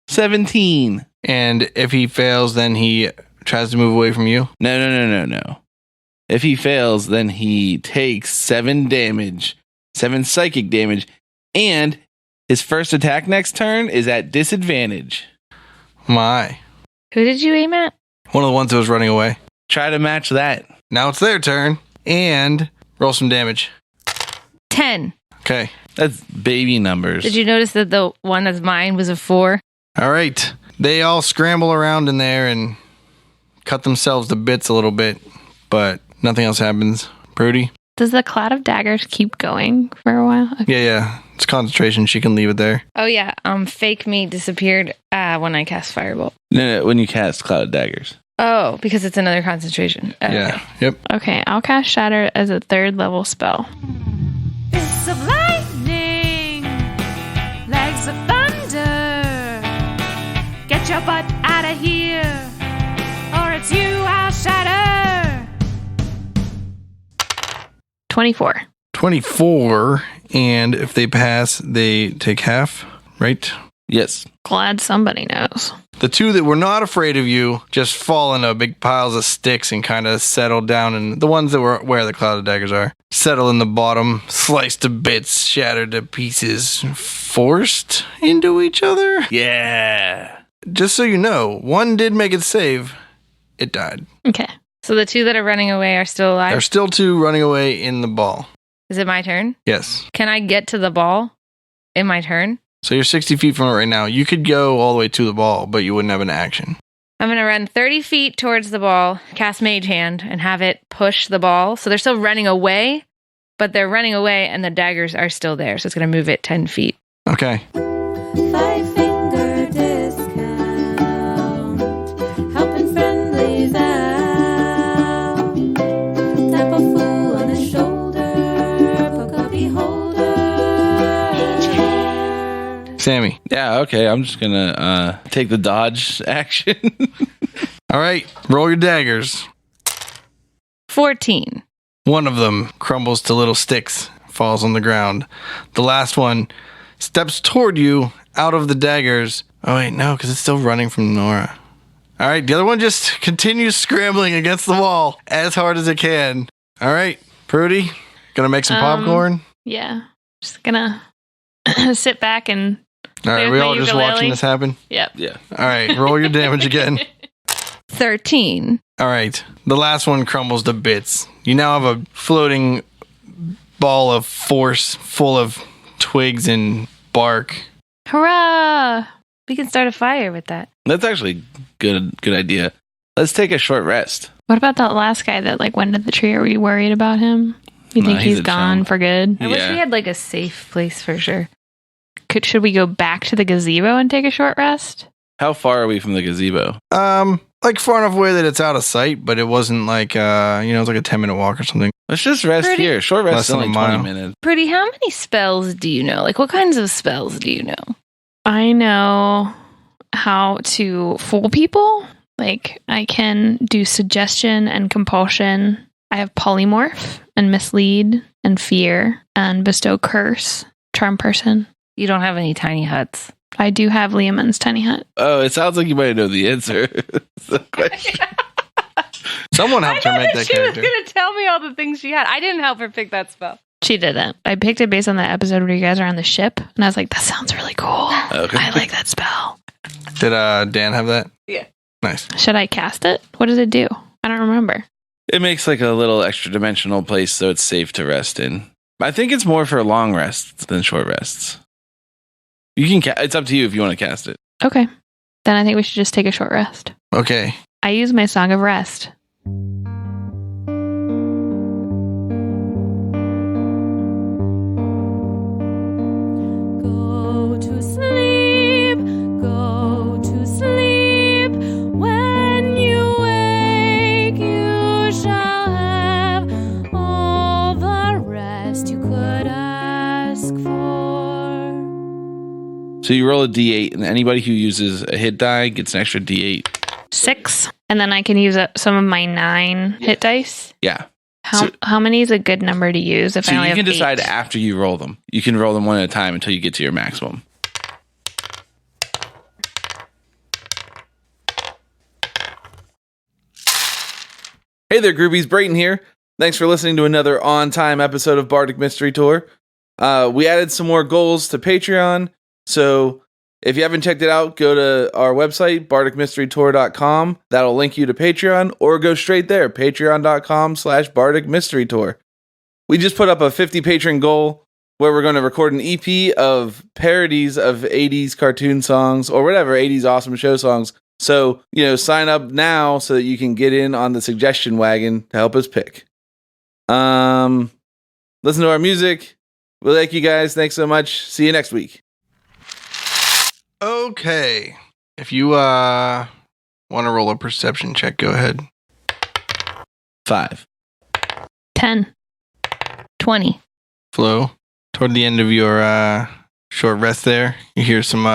17. And if he fails, then he tries to move away from you? No. If he fails, then he takes 7 damage. 7 psychic damage. And his first attack next turn is at disadvantage. My. Who did you aim at? One of the ones that was running away. Try to match that. Now it's their turn. And roll some damage. 10. Okay. That's baby numbers. Did you notice that the one that's mine was a 4? All right. They all scramble around in there and cut themselves to bits a little bit, but nothing else happens. Prudy? Does the cloud of daggers keep going for a while? Okay. Yeah. It's concentration. She can leave it there. Oh, yeah. Fake me disappeared when I cast Firebolt. No, when you cast Cloud Daggers. Oh, because it's another concentration. Okay. Yeah. Yep. Okay, I'll cast Shatter as a 3rd level spell. Fits of lightning, legs of thunder. Get your butt out of here, or it's you I'll shatter. 24. 24. And if they pass, they take half, right? Yes. Glad somebody knows. The two that were not afraid of you just fall into big piles of sticks and kind of settle down. And the ones that were where the cloud of daggers are settle in the bottom, sliced to bits, shattered to pieces, forced into each other. Yeah. Just so you know, one did make it save. It died. Okay. So the two that are running away are still alive? There's still two running away in the ball. Is it my turn? Yes. Can I get to the ball in my turn? So you're 60 feet from it right now. You could go all the way to the ball, but you wouldn't have an action. I'm going to run 30 feet towards the ball, cast Mage Hand, and have it push the ball. So they're still running away, but they're running away and the daggers are still there. So it's going to move it 10 feet. Okay. 5-finger discount, helping friendlies out. Tap a fool on the shoulder, poke a beholder. Sammy. Yeah, okay. I'm just going to take the dodge action. All right. Roll your daggers. 14. One of them crumbles to little sticks, falls on the ground. The last one steps toward you out of the daggers. Oh, wait, no, because it's still running from Nora. All right, the other one just continues scrambling against the wall as hard as it can. All right, Prudy, gonna make some popcorn? Yeah. Just gonna sit back and... All right, play we with all my just ukulele. watching this happen? Yep. Yeah. All right, roll your damage again. 13. All right, the last one crumbles to bits. You now have a floating ball of force full of twigs and bark. Hurrah! We can start a fire with that. That's actually good idea. Let's take a short rest. What about that last guy that went to the tree? Are we worried about him? You think he's he's a gone chump. for good? I wish Yeah. we had a safe place for sure. Should we go back to the gazebo and take a short rest? How far are we from the gazebo? Far enough away that it's out of sight, but it wasn't it's like a 10-minute walk or something. Let's just rest Pretty- here. Short rest Less is than only a 20 mile. minutes. Pretty, how many spells do you know? What kinds of spells do you know? I know how to fool people. I can do suggestion and compulsion. I have polymorph and mislead and fear and bestow curse, charm person. You don't have any tiny huts. I do have Liamon's tiny hut. Oh, it sounds like you might know the answer. That's the question. Someone helped her make that she was character. going to tell me all the things she had. I didn't help her pick that spell. She didn't. I picked it based on that episode where you guys are on the ship, and I was like, that sounds really cool. Okay. I like that spell. Did Dan have that? Yeah. Nice. Should I cast it? What does it do? I don't remember. It makes like a little extra dimensional place so it's safe to rest in. I think it's more for long rests than short rests. You can. It's up to you if you want to cast it. Okay. Then I think we should just take a short rest. Okay. I use my Song of Rest. Go to sleep, go to sleep. When you wake, you shall have all the rest you could ask for. So you roll a d8, and anybody who uses a hit die gets an extra d8. 6. And then I can use some of my 9 hit dice. Yeah. How many is a good number to use if So I only you can have decide 8? after you roll them. You can roll them one at a time until you get to your maximum. Hey there, groupies. Brayton here. Thanks for listening to another on-time episode of Bardic Mystery Tour. We added some more goals to Patreon, so if you haven't checked it out, go to our website, bardicmysterytour.com. That'll link you to Patreon, or go straight there, patreon.com/bardicmysterytour. We just put up a 50 patron goal where we're going to record an EP of parodies of 80s cartoon songs or whatever, 80s awesome show songs. So, sign up now so that you can get in on the suggestion wagon to help us pick. Listen to our music. We like you guys. Thanks so much. See you next week. Okay. If you want to roll a perception check, go ahead. 5. 10. 20. Flo, toward the end of your short rest there, you hear some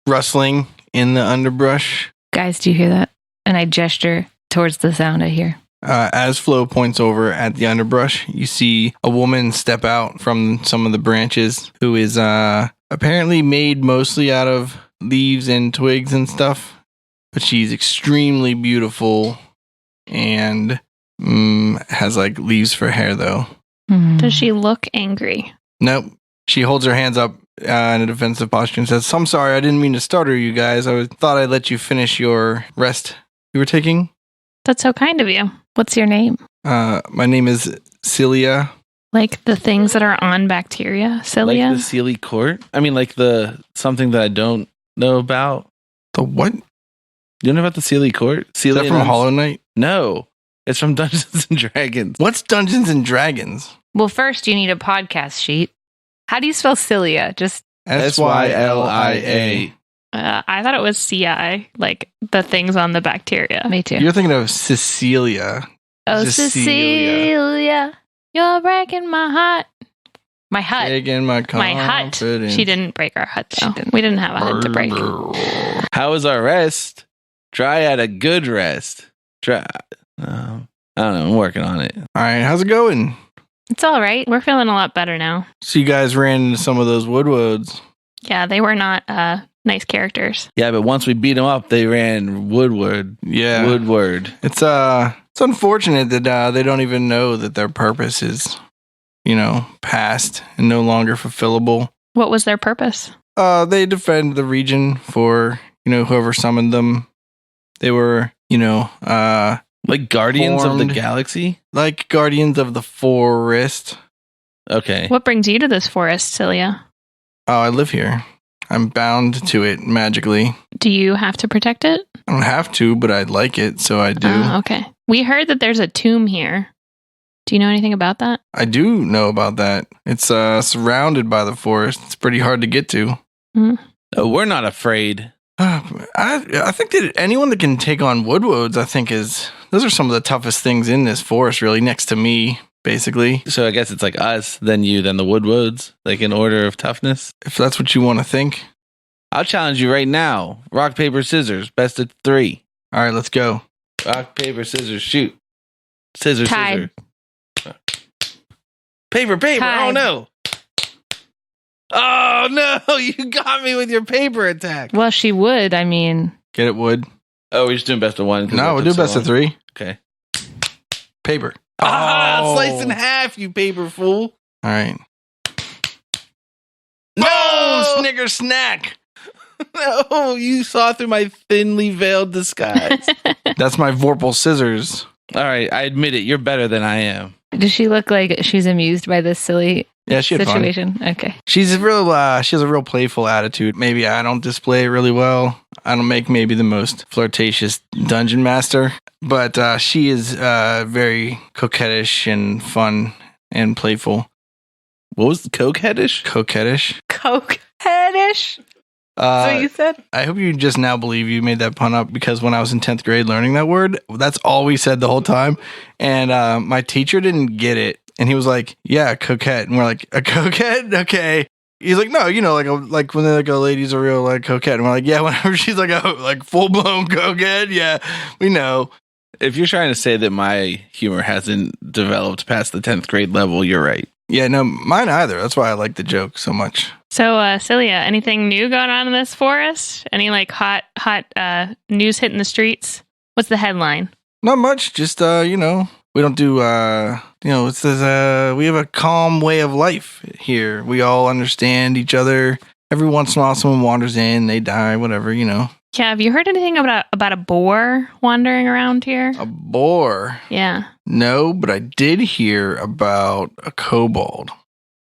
rustling in the underbrush. Guys, do you hear that? And I gesture towards the sound I hear. As Flo points over at the underbrush, you see a woman step out from some of the branches who is apparently made mostly out of leaves and twigs and stuff, but she's extremely beautiful and has like leaves for hair though. Does she look angry? Nope. She holds her hands up in a defensive posture and says, I'm sorry, I didn't mean to startle you guys. I thought I'd let you finish your rest you were taking. That's so kind of you. What's your name? My name is Celia. Like the things that are on bacteria, cilia? Like the Sealy Court? I mean, like the something that I don't know about. The what? You don't know about the Sealy Court? Is that from Hollow Knight? No. It's from Dungeons and Dragons. What's Dungeons and Dragons? Well, first you need a podcast sheet. How do you spell cilia? Just Sylia. I thought it was CI, like the things on the bacteria. me too. You're thinking of Cecilia. Oh, Cecilia. Cecilia. You're breaking my heart. My hut. Taking my My hut. confidence. She didn't break our hut, though. She didn't. We didn't have a hut to break. How was our rest? Try at a good rest. Try. I don't know. I'm working on it. All right, how's it going? It's all right. We're feeling a lot better now. So you guys ran into some of those Wood Woads. Yeah, they were not nice characters. Yeah, but once we beat them up, they ran Woodward. Yeah. Woodward. It's unfortunate that they don't even know that their purpose is, past and no longer fulfillable. What was their purpose? They defend the region for, whoever summoned them. They were, Like Guardians of the Formed. Galaxy? like guardians of the forest. Okay. What brings you to this forest, Cilia? Oh, I live here. I'm bound to it magically. Do you have to protect it? I don't have to, but I'd like it, so I do. Oh, okay. We heard that there's a tomb here. Do you know anything about that? I do know about that. It's surrounded by the forest. It's pretty hard to get to. Oh, we're not afraid. I think that anyone that can take on Wood Woads, I think those are some of the toughest things in this forest, really, next to me, basically. So I guess it's like us, then you, then the Wood Woads, like in order of toughness. If that's what you want to think. I'll challenge you right now. Rock, paper, scissors. Best of 3. All right, let's go. Rock, paper, scissors, shoot. Scissors, Tied. scissors. Paper. Tied. Oh, no. Oh, no. You got me with your paper attack. Well, she would. I mean, Get it, Wood? Oh, we're just doing best of 1. 'cause No, that we'll took do best so of 3. long. Okay. Paper. Slice in half, you paper fool. All right. No! Snicker snack. No, you saw through my thinly veiled disguise. That's my Vorpal scissors. All right, I admit it. You're better than I am. Does she look like she's amused by this silly Yeah, she had fun. situation? Okay. She has a real playful attitude. Maybe I don't display it really well. I don't make maybe the most flirtatious dungeon master, but she is very coquettish and fun and playful. What was the cokeheadish? Coquettish. Cokeheadish? So you said? I hope you just now believe you made that pun up, because when I was in 10th grade learning that word, that's all we said the whole time. And my teacher didn't get it. And he was like, yeah, coquette. And we're like, a coquette? Okay. He's like, no, like when a lady's a real like coquette. And we're like, yeah, whenever she's like a like full blown coquette. Yeah, we know. If you're trying to say that my humor hasn't developed past the 10th grade level, you're right. Yeah, no, mine either. That's why I like the joke so much. So, Celia, anything new going on in this forest? Any like hot news hitting the streets? What's the headline? Not much. Just we don't do it says we have a calm way of life here. We all understand each other. Every once in a while, someone wanders in, they die, whatever. Yeah, have you heard anything about a boar wandering around here? A boar? Yeah. No, but I did hear about a kobold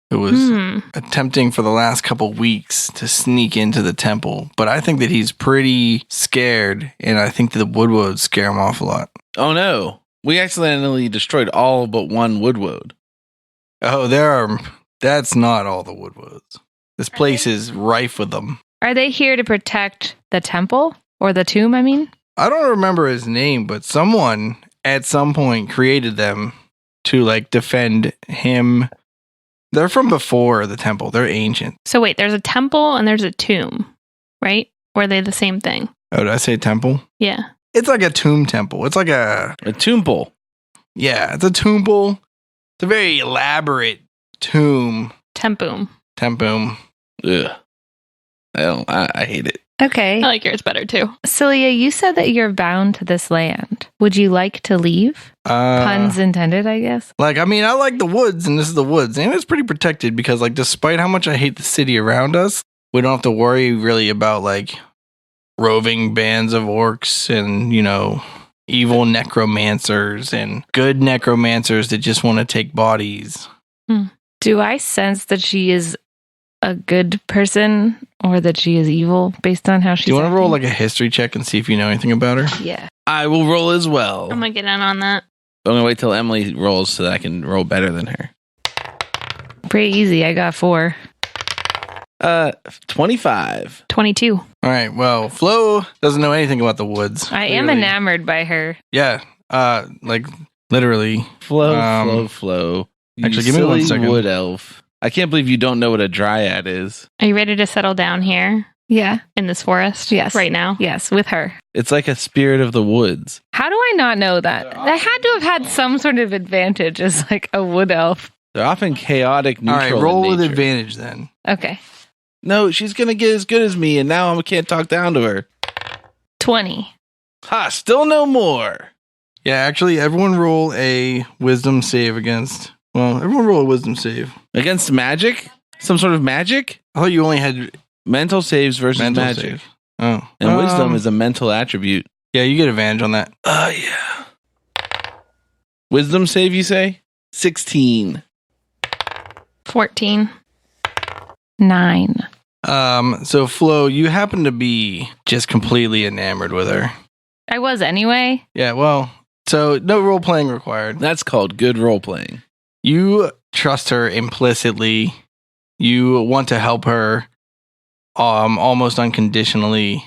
who was attempting for the last couple weeks to sneak into the temple. But I think that he's pretty scared, and I think that the Wood Woads scare him off a lot. Oh no, we accidentally destroyed all but one Wood Woad. Oh, that's not all the Wood Woads. This place is rife with them. Are they here to protect the temple or the tomb, I mean? I don't remember his name, but someone at some point created them to like defend him. They're from before the temple. They're ancient. So wait, there's a temple and there's a tomb, right? Or are they the same thing? Oh, did I say temple? Yeah. It's like a tomb temple. It's like a temple. Yeah, it's a temple. It's a very elaborate tomb. Tempoom. Ugh. I hate it. Okay. I like yours better too. Celia, you said that you're bound to this land. Would you like to leave? Puns intended, I guess. I like the woods, and this is the woods, and it's pretty protected because, like, despite how much I hate the city around us, we don't have to worry really about, like, roving bands of orcs and, evil necromancers and good necromancers that just want to take bodies. Do I sense that she is a good person or that she is evil based on how she's Do you want to acting? roll like a history check and see if you know anything about her? Yeah. I will roll as well. I'm gonna get in on that. I'm gonna wait till Emily rolls so that I can roll better than her. Pretty easy. I got 4. 25. 22. All right. Well, Flo doesn't know anything about the woods. I am clearly. enamored by her. Yeah. Like literally. Flow. You Actually, give me 1 silly second. Wood elf. I can't believe you don't know what a dryad is. Are you ready to settle down here Yeah. in this forest? Yes. Right now? Yes, with her. It's like a spirit of the woods. How do I not know that? I had to have had some sort of advantage as like a wood elf. They're often chaotic, All right. neutral. Roll in with nature. advantage then. Okay. No, she's gonna get as good as me, and now I can't talk down to her. 20. Ha! Still no more. Yeah. Actually, everyone roll a wisdom save against. Well, everyone roll a wisdom save. Against magic? Some sort of magic? I thought you only had Mental saves versus mental magic. save. Oh. And wisdom is a mental attribute. Yeah, you get advantage on that. Yeah. Wisdom save, you say? 16. 14. 9. So Flo, you happen to be just completely enamored with her. I was anyway. Yeah, well, so no role playing required. That's called good role playing. You trust her implicitly. You want to help her almost unconditionally.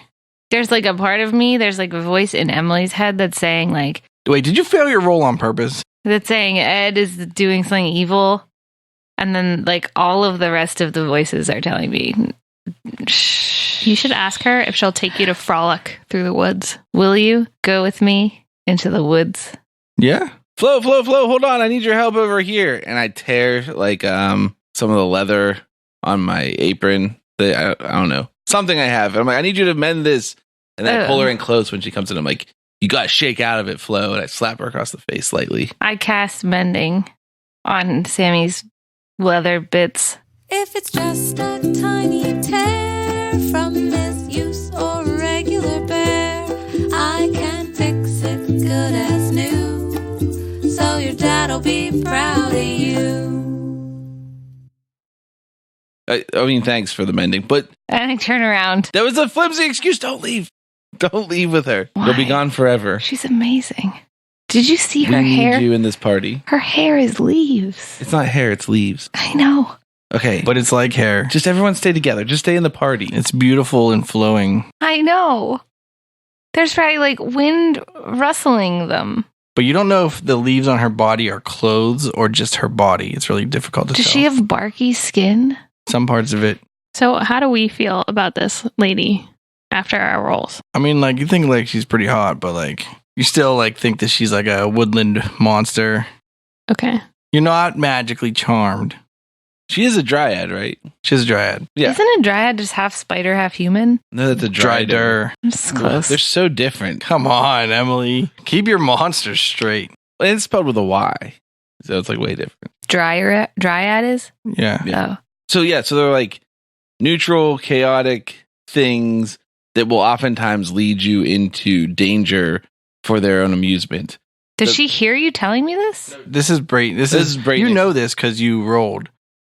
There's like a part of me, there's like a voice in Emily's head that's saying like, Wait, did you fail your roll on purpose? that's saying Ed is doing something evil. And then like all of the rest of the voices are telling me, shh. You should ask her if she'll take you to frolic through the woods. Will you go with me into the woods? Yeah. Flo, hold on. I need your help over here. And I tear like some of the leather on my apron. I don't know. Something I have. I'm like, I need you to mend this. And then I pull her in close when she comes in. I'm like, You got to shake out of it, Flo. And I slap her across the face slightly. I cast mending on Sammy's leather bits. If it's just a tiny tear from misuse or regular bear, I can fix it good as new. So your dad'll be proud of you. I mean, thanks for the mending. But And I turn around. that was a flimsy excuse. Don't leave. Don't leave with her. Why? You'll be gone forever. She's amazing. Did you see her We need hair? you in this party. Her hair is leaves. It's not hair, it's leaves. I know. Okay. But it's like hair. Just everyone stay together. Just stay in the party. It's beautiful and flowing. I know. There's probably like wind rustling them. But you don't know if the leaves on her body are clothes or just her body. It's really difficult to Does tell. she have barky skin? Some parts of it. So how do we feel about this lady after our rolls? I mean, like, you think, like, she's pretty hot, but, like, you still, like, think that she's, like, a woodland monster. Okay. You're not magically charmed. She is a dryad, right? She's a dryad. Yeah. Isn't a dryad just half spider, half human? No, that's a dryad. Dryder. It's close. They're so different. Come on, Emily. Keep your monsters straight. And it's spelled with a Y. So it's like way different. Dryad is? Yeah. Oh. So yeah, so they're like neutral, chaotic things that will oftentimes lead you into danger for their own amusement. Does she hear you telling me this? This is Brayton. This is is Brayton. You know this because you rolled,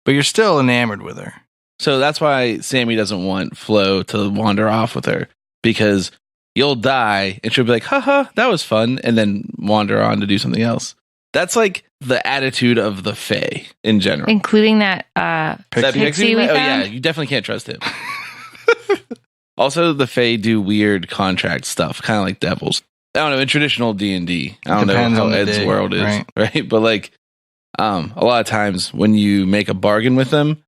but you're still enamored with her. So that's why Sammy doesn't want Flo to wander off with her, because you'll die and she'll be like, haha, that was fun, and then wander on to do something else. That's like the attitude of the Fae in general. Including that That pixie we Oh found? yeah, you definitely can't trust him. Also, the Fae do weird contract stuff, kind of like devils. I don't know, in traditional D&D. I don't Depends know on how the Ed's day, world is, right. right? But like, a lot of times when you make a bargain with them,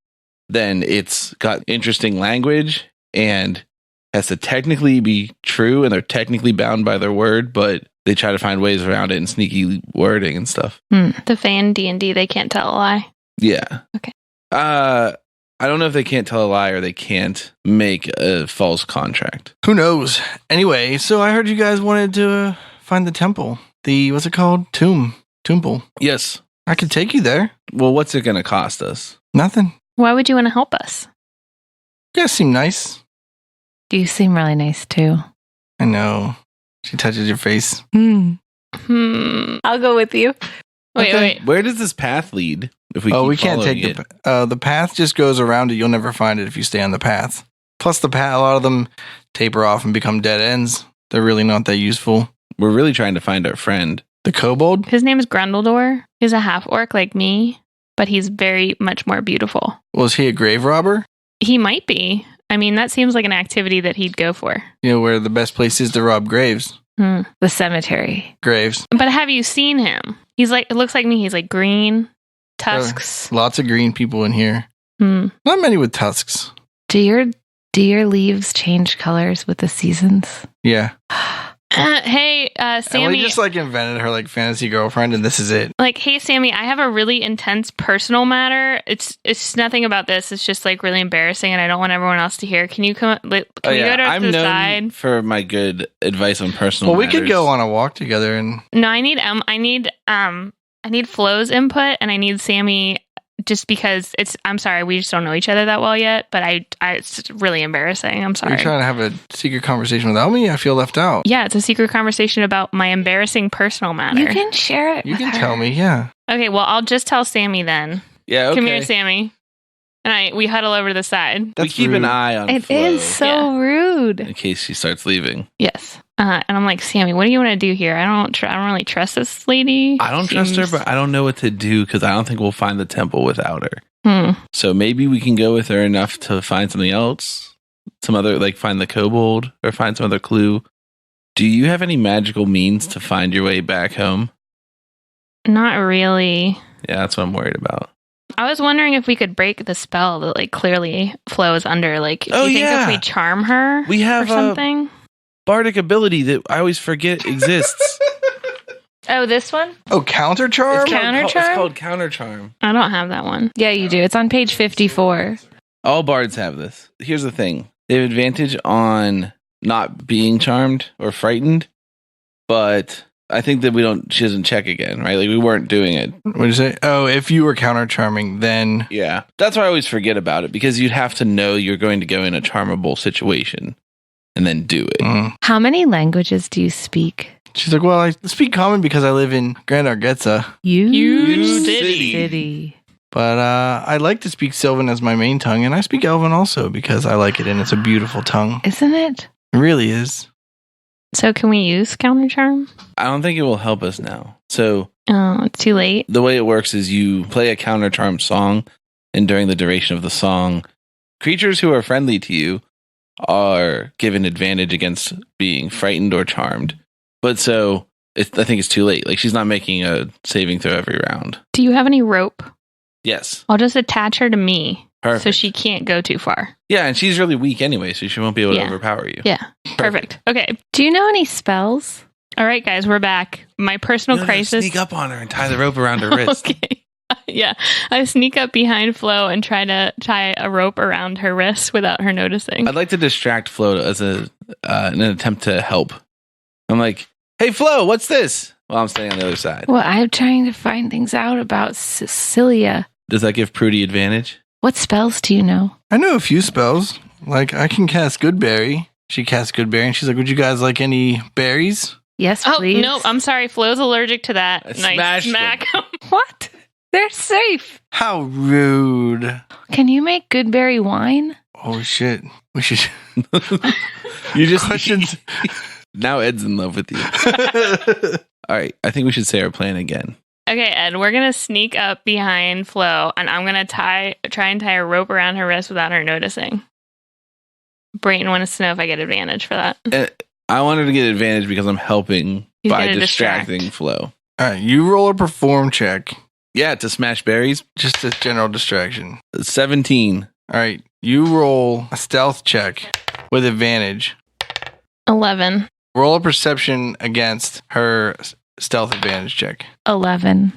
then it's got interesting language and has to technically be true, and they're technically bound by their word, but they try to find ways around it and sneaky wording and stuff. The fan D&D, they can't tell a lie. Yeah. Okay. I don't know if they can't tell a lie or they can't make a false contract. Who knows? Anyway, so I heard you guys wanted to find the temple. The, what's it called? Temple. Yes. I could take you there. Well, what's it going to cost us? Nothing. Why would you want to help us? You guys seem nice. You seem really nice too. I know. She touches your face. Hmm. I'll go with you. Wait. Where does this path lead? If we We keep can't following take it? the path just goes around it. You'll never find it if you stay on the path. Plus, the path, a lot of them taper off and become dead ends. They're really not that useful. We're really trying to find our friend. The kobold? His name is Grundledore. He's a half-orc like me, but he's very much more beautiful. Was he a grave robber? He might be. I mean, that seems like an activity that he'd go for. You know where the best place is to rob graves? The cemetery. Graves. But have you seen him? He's like, it looks like me. He's like green, tusks. Lots of green people in here. Hmm. Not many with tusks. Do your leaves change colors with the seasons? Yeah. Hey, Emily Sammy. just like invented her like fantasy girlfriend, and this is it. Like, hey, Sammy, I have a really intense personal matter. It's nothing about this. It's just like really embarrassing, and I don't want everyone else to hear. Can you come? Can we go to I'm the known side? for my good advice on personal Well, we could matters. go on a walk together, and No, I need Flo's input, and I need Sammy. Just because I'm sorry, we just don't know each other that well yet. But it's really embarrassing. I'm are sorry. you trying to have a secret conversation without me? I feel left out. Yeah, it's a secret conversation about my embarrassing personal matter. You can share it. You with can her. tell me, yeah. Okay, well, I'll just tell Sammy then. Yeah, okay. Come here, Sammy. And we huddle over to the side. We That's keep rude. an eye on It Flo is so Yeah. rude. in case she starts leaving. Yes. And I'm like, Sammy, what do you want to do here? I don't really trust this lady. I don't trust her, Seems- but I don't know what to do because I don't think we'll find the temple without her. Hmm. So maybe we can go with her enough to find something else, some other, like find the kobold or find some other clue. Do you have any magical means to find your way back home? Not really. Yeah, that's what I'm worried about. I was wondering if we could break the spell that like clearly Flo is under. Like, Oh, do you think yeah. if we charm her We have or something? Bardic ability that I always forget exists. Oh, this one? Oh, counter charm? Counter It's charm? called counter charm. I don't have that one. Yeah, you do. It's on page 54. All bards have this. Here's the thing. They have advantage on not being charmed or frightened, but I think that she doesn't check again, right? Like we weren't doing it. What did you say? Oh, if you were counter charming, then Yeah. That's why I always forget about it, because you'd have to know you're going to go in a charmable situation and then do it. How many languages do you speak? She's like, well, I speak common because I live in Grand Argetza, Huge city. but I like to speak Sylvan as my main tongue, and I speak Elven also because I like it, and it's a beautiful tongue. Isn't it? It really is. So can we use counter charm? I don't think it will help us now. So Oh, it's too late. the way it works is you play a counter charm song, and during the duration of the song, creatures who are friendly to you are given advantage against being frightened or charmed. But so I think it's too late. Like she's not making a saving throw every round. Do you have any rope? Yes. I'll just attach her to me Perfect. so she can't go too far. Yeah, and she's really weak anyway, so she won't be able to Yeah. overpower you. Yeah. Perfect. Okay. Do you know any spells? All right, guys, we're back. My personal No, crisis. Sneak up on her and tie the rope around her wrist. Okay. Yeah. I sneak up behind Flo and try to tie a rope around her wrist without her noticing. I'd like to distract Flo as in an attempt to help. I'm like, hey, Flo, what's this? Well, I'm standing on the other side. Well, I'm trying to find things out about Cecilia. Does that give Prudy advantage? What spells do you know? I know a few spells. Like, I can cast Goodberry. She casts Goodberry, and she's like, would you guys like any berries? Yes, Oh, please. no, I'm sorry. Flo's allergic to that. I Nice smashed smack. What? They're safe. How rude. Can you make goodberry wine? Oh, shit. We should... You just Questions? Now Ed's in love with you. All right, I think we should say our plan again. Okay, Ed, we're going to sneak up behind Flo, and I'm going to try and tie a rope around her wrist without her noticing. Brayton wants to know if I get advantage for that. I wanted to get advantage because I'm helping He's by gonna distracting distract. Flo. All right, you roll a perform check. Yeah, to smash berries. Just a general distraction. 17. All right, you roll a stealth check with advantage. 11. Roll a perception against her stealth advantage check. 11.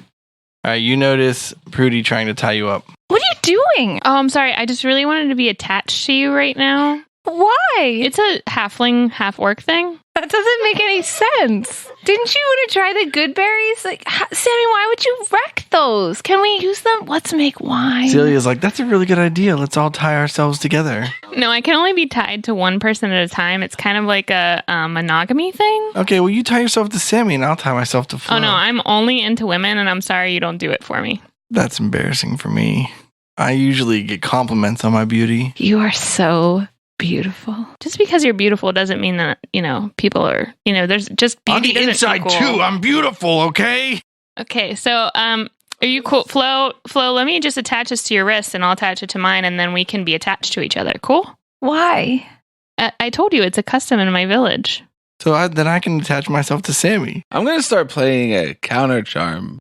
All right, you notice Prudy trying to tie you up. What are you doing? Oh, I'm sorry. I just really wanted to be attached to you right now. Why? It's a halfling, half orc thing. That doesn't make any sense. Didn't you want to try the good berries? Like, Sammy, why would you wreck those? Can we use them? Let's make wine. Celia's like, that's a really good idea. Let's all tie ourselves together. No, I can only be tied to one person at a time. It's kind of like a monogamy thing. Okay, well, you tie yourself to Sammy and I'll tie myself to Flo. Oh, no, I'm only into women, and I'm sorry you don't do it for me. That's embarrassing for me. I usually get compliments on my beauty. You are so beautiful. Just because you're beautiful doesn't mean that, people are, there's just beauty. On the inside, too, I'm beautiful, okay? Okay, so, are you cool? Flo, let me just attach this to your wrist, and I'll attach it to mine, and then we can be attached to each other. Cool? Why? I told you, it's a custom in my village. So then I can attach myself to Sammy. I'm going to start playing a counter charm.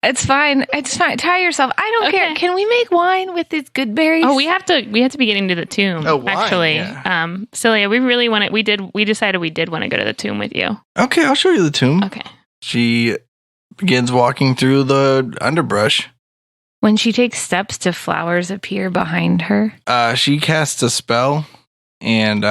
It's fine. It's fine. Tie yourself. I don't Okay. care. Can we make wine with these good berries? Oh, we have to be getting to the tomb. Oh, wine, actually. yeah. Celia, we really want it. We decided we did want to go to the tomb with you. Okay, I'll show you the tomb. Okay. She begins walking through the underbrush. When she takes steps, do flowers appear behind her? She casts a spell, and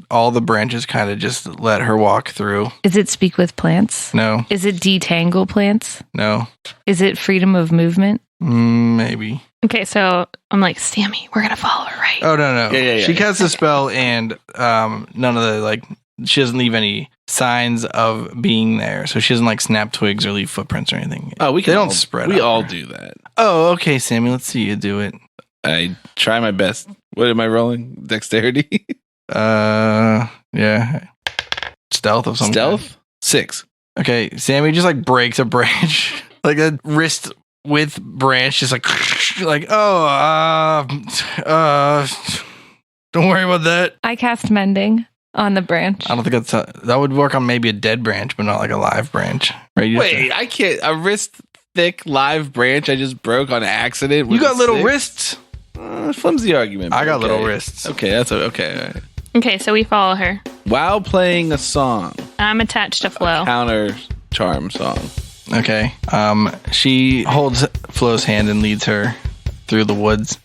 all the branches kind of just let her walk through. Is it speak with plants? No, Is it detangle plants? no, Is it freedom of movement? maybe. Okay, so I'm like, Sammy, we're gonna follow her, right? Oh, no. Yeah. She casts a spell, and none of the, she doesn't leave any signs of being there. So she doesn't, snap twigs or leave footprints or anything. Oh, They don't spread We out all there. do that. Oh, okay, Sammy, let's see you do it. I try my best. What am I rolling? Dexterity? Yeah. Stealth of some Stealth? kind. 6. Okay, Sammy just breaks a branch, like a wrist width branch, just don't worry about that. I cast mending on the branch. I don't think that would work on maybe a dead branch, but not like a live branch, right? You have Wait, I can't. A wrist thick live branch I just broke on accident. you with got a little stick? wrists. Flimsy argument. I but got okay. little wrists. Okay, that's okay. All right. Okay, so we follow her. While playing a song, I'm attached to Flo. counter charm song. Okay. She holds Flo's hand and leads her through the woods.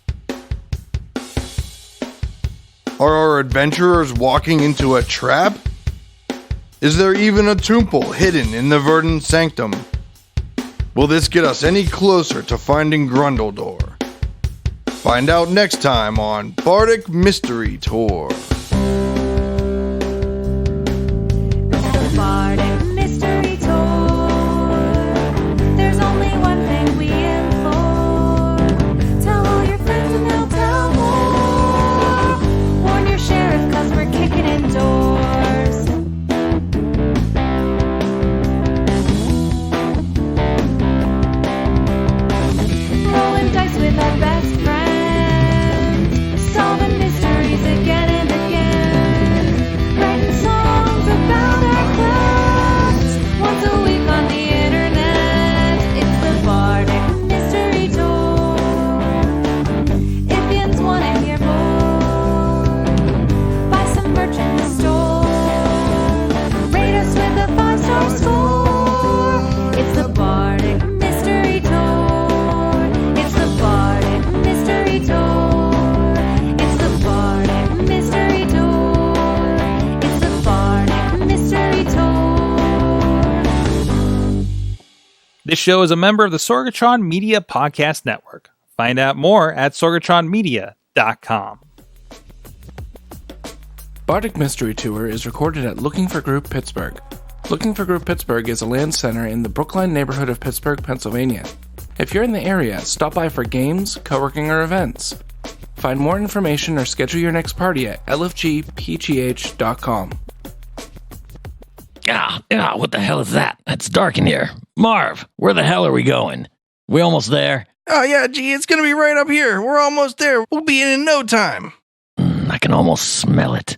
Are our adventurers walking into a trap? Is there even a temple hidden in the Verdent Sanctum? Will this get us any closer to finding Grundledore? Find out next time on Bardic Mystery Tour. Bardic Mystery Tour. There's only one thing we implore. Tell all your friends and they'll tell more. Warn your sheriff 'cause we're kicking in doors. Rolling dice with our best friends. Solving mysteries again and again. Writing songs about our quests. Once a week on the internet. It's the Bardic Mystery Tour. If yins wanna hear more, buy some merch in the store. Rate us with a 5-star score. It's the Bardic Mystery Tour. It's the Bardic Mystery Tour. It's the Bardic Mystery Tour. It's the Bardic Mystery Tour. This show is a member of the Sorgatron Media Podcast Network. Find out more at sorgatronmedia.com. Bardic Mystery Tour is recorded at Looking for Group Pittsburgh. Looking for Group Pittsburgh is a land center in the Brookline neighborhood of Pittsburgh, Pennsylvania. If you're in the area, stop by for games, co-working, or events. Find more information or schedule your next party at lfgpgh.com. What the hell is that? It's dark in here. Marv, where the hell are we going? We almost there? Oh, yeah, gee, it's going to be right up here. We're almost there. We'll be in no time. I can almost smell it.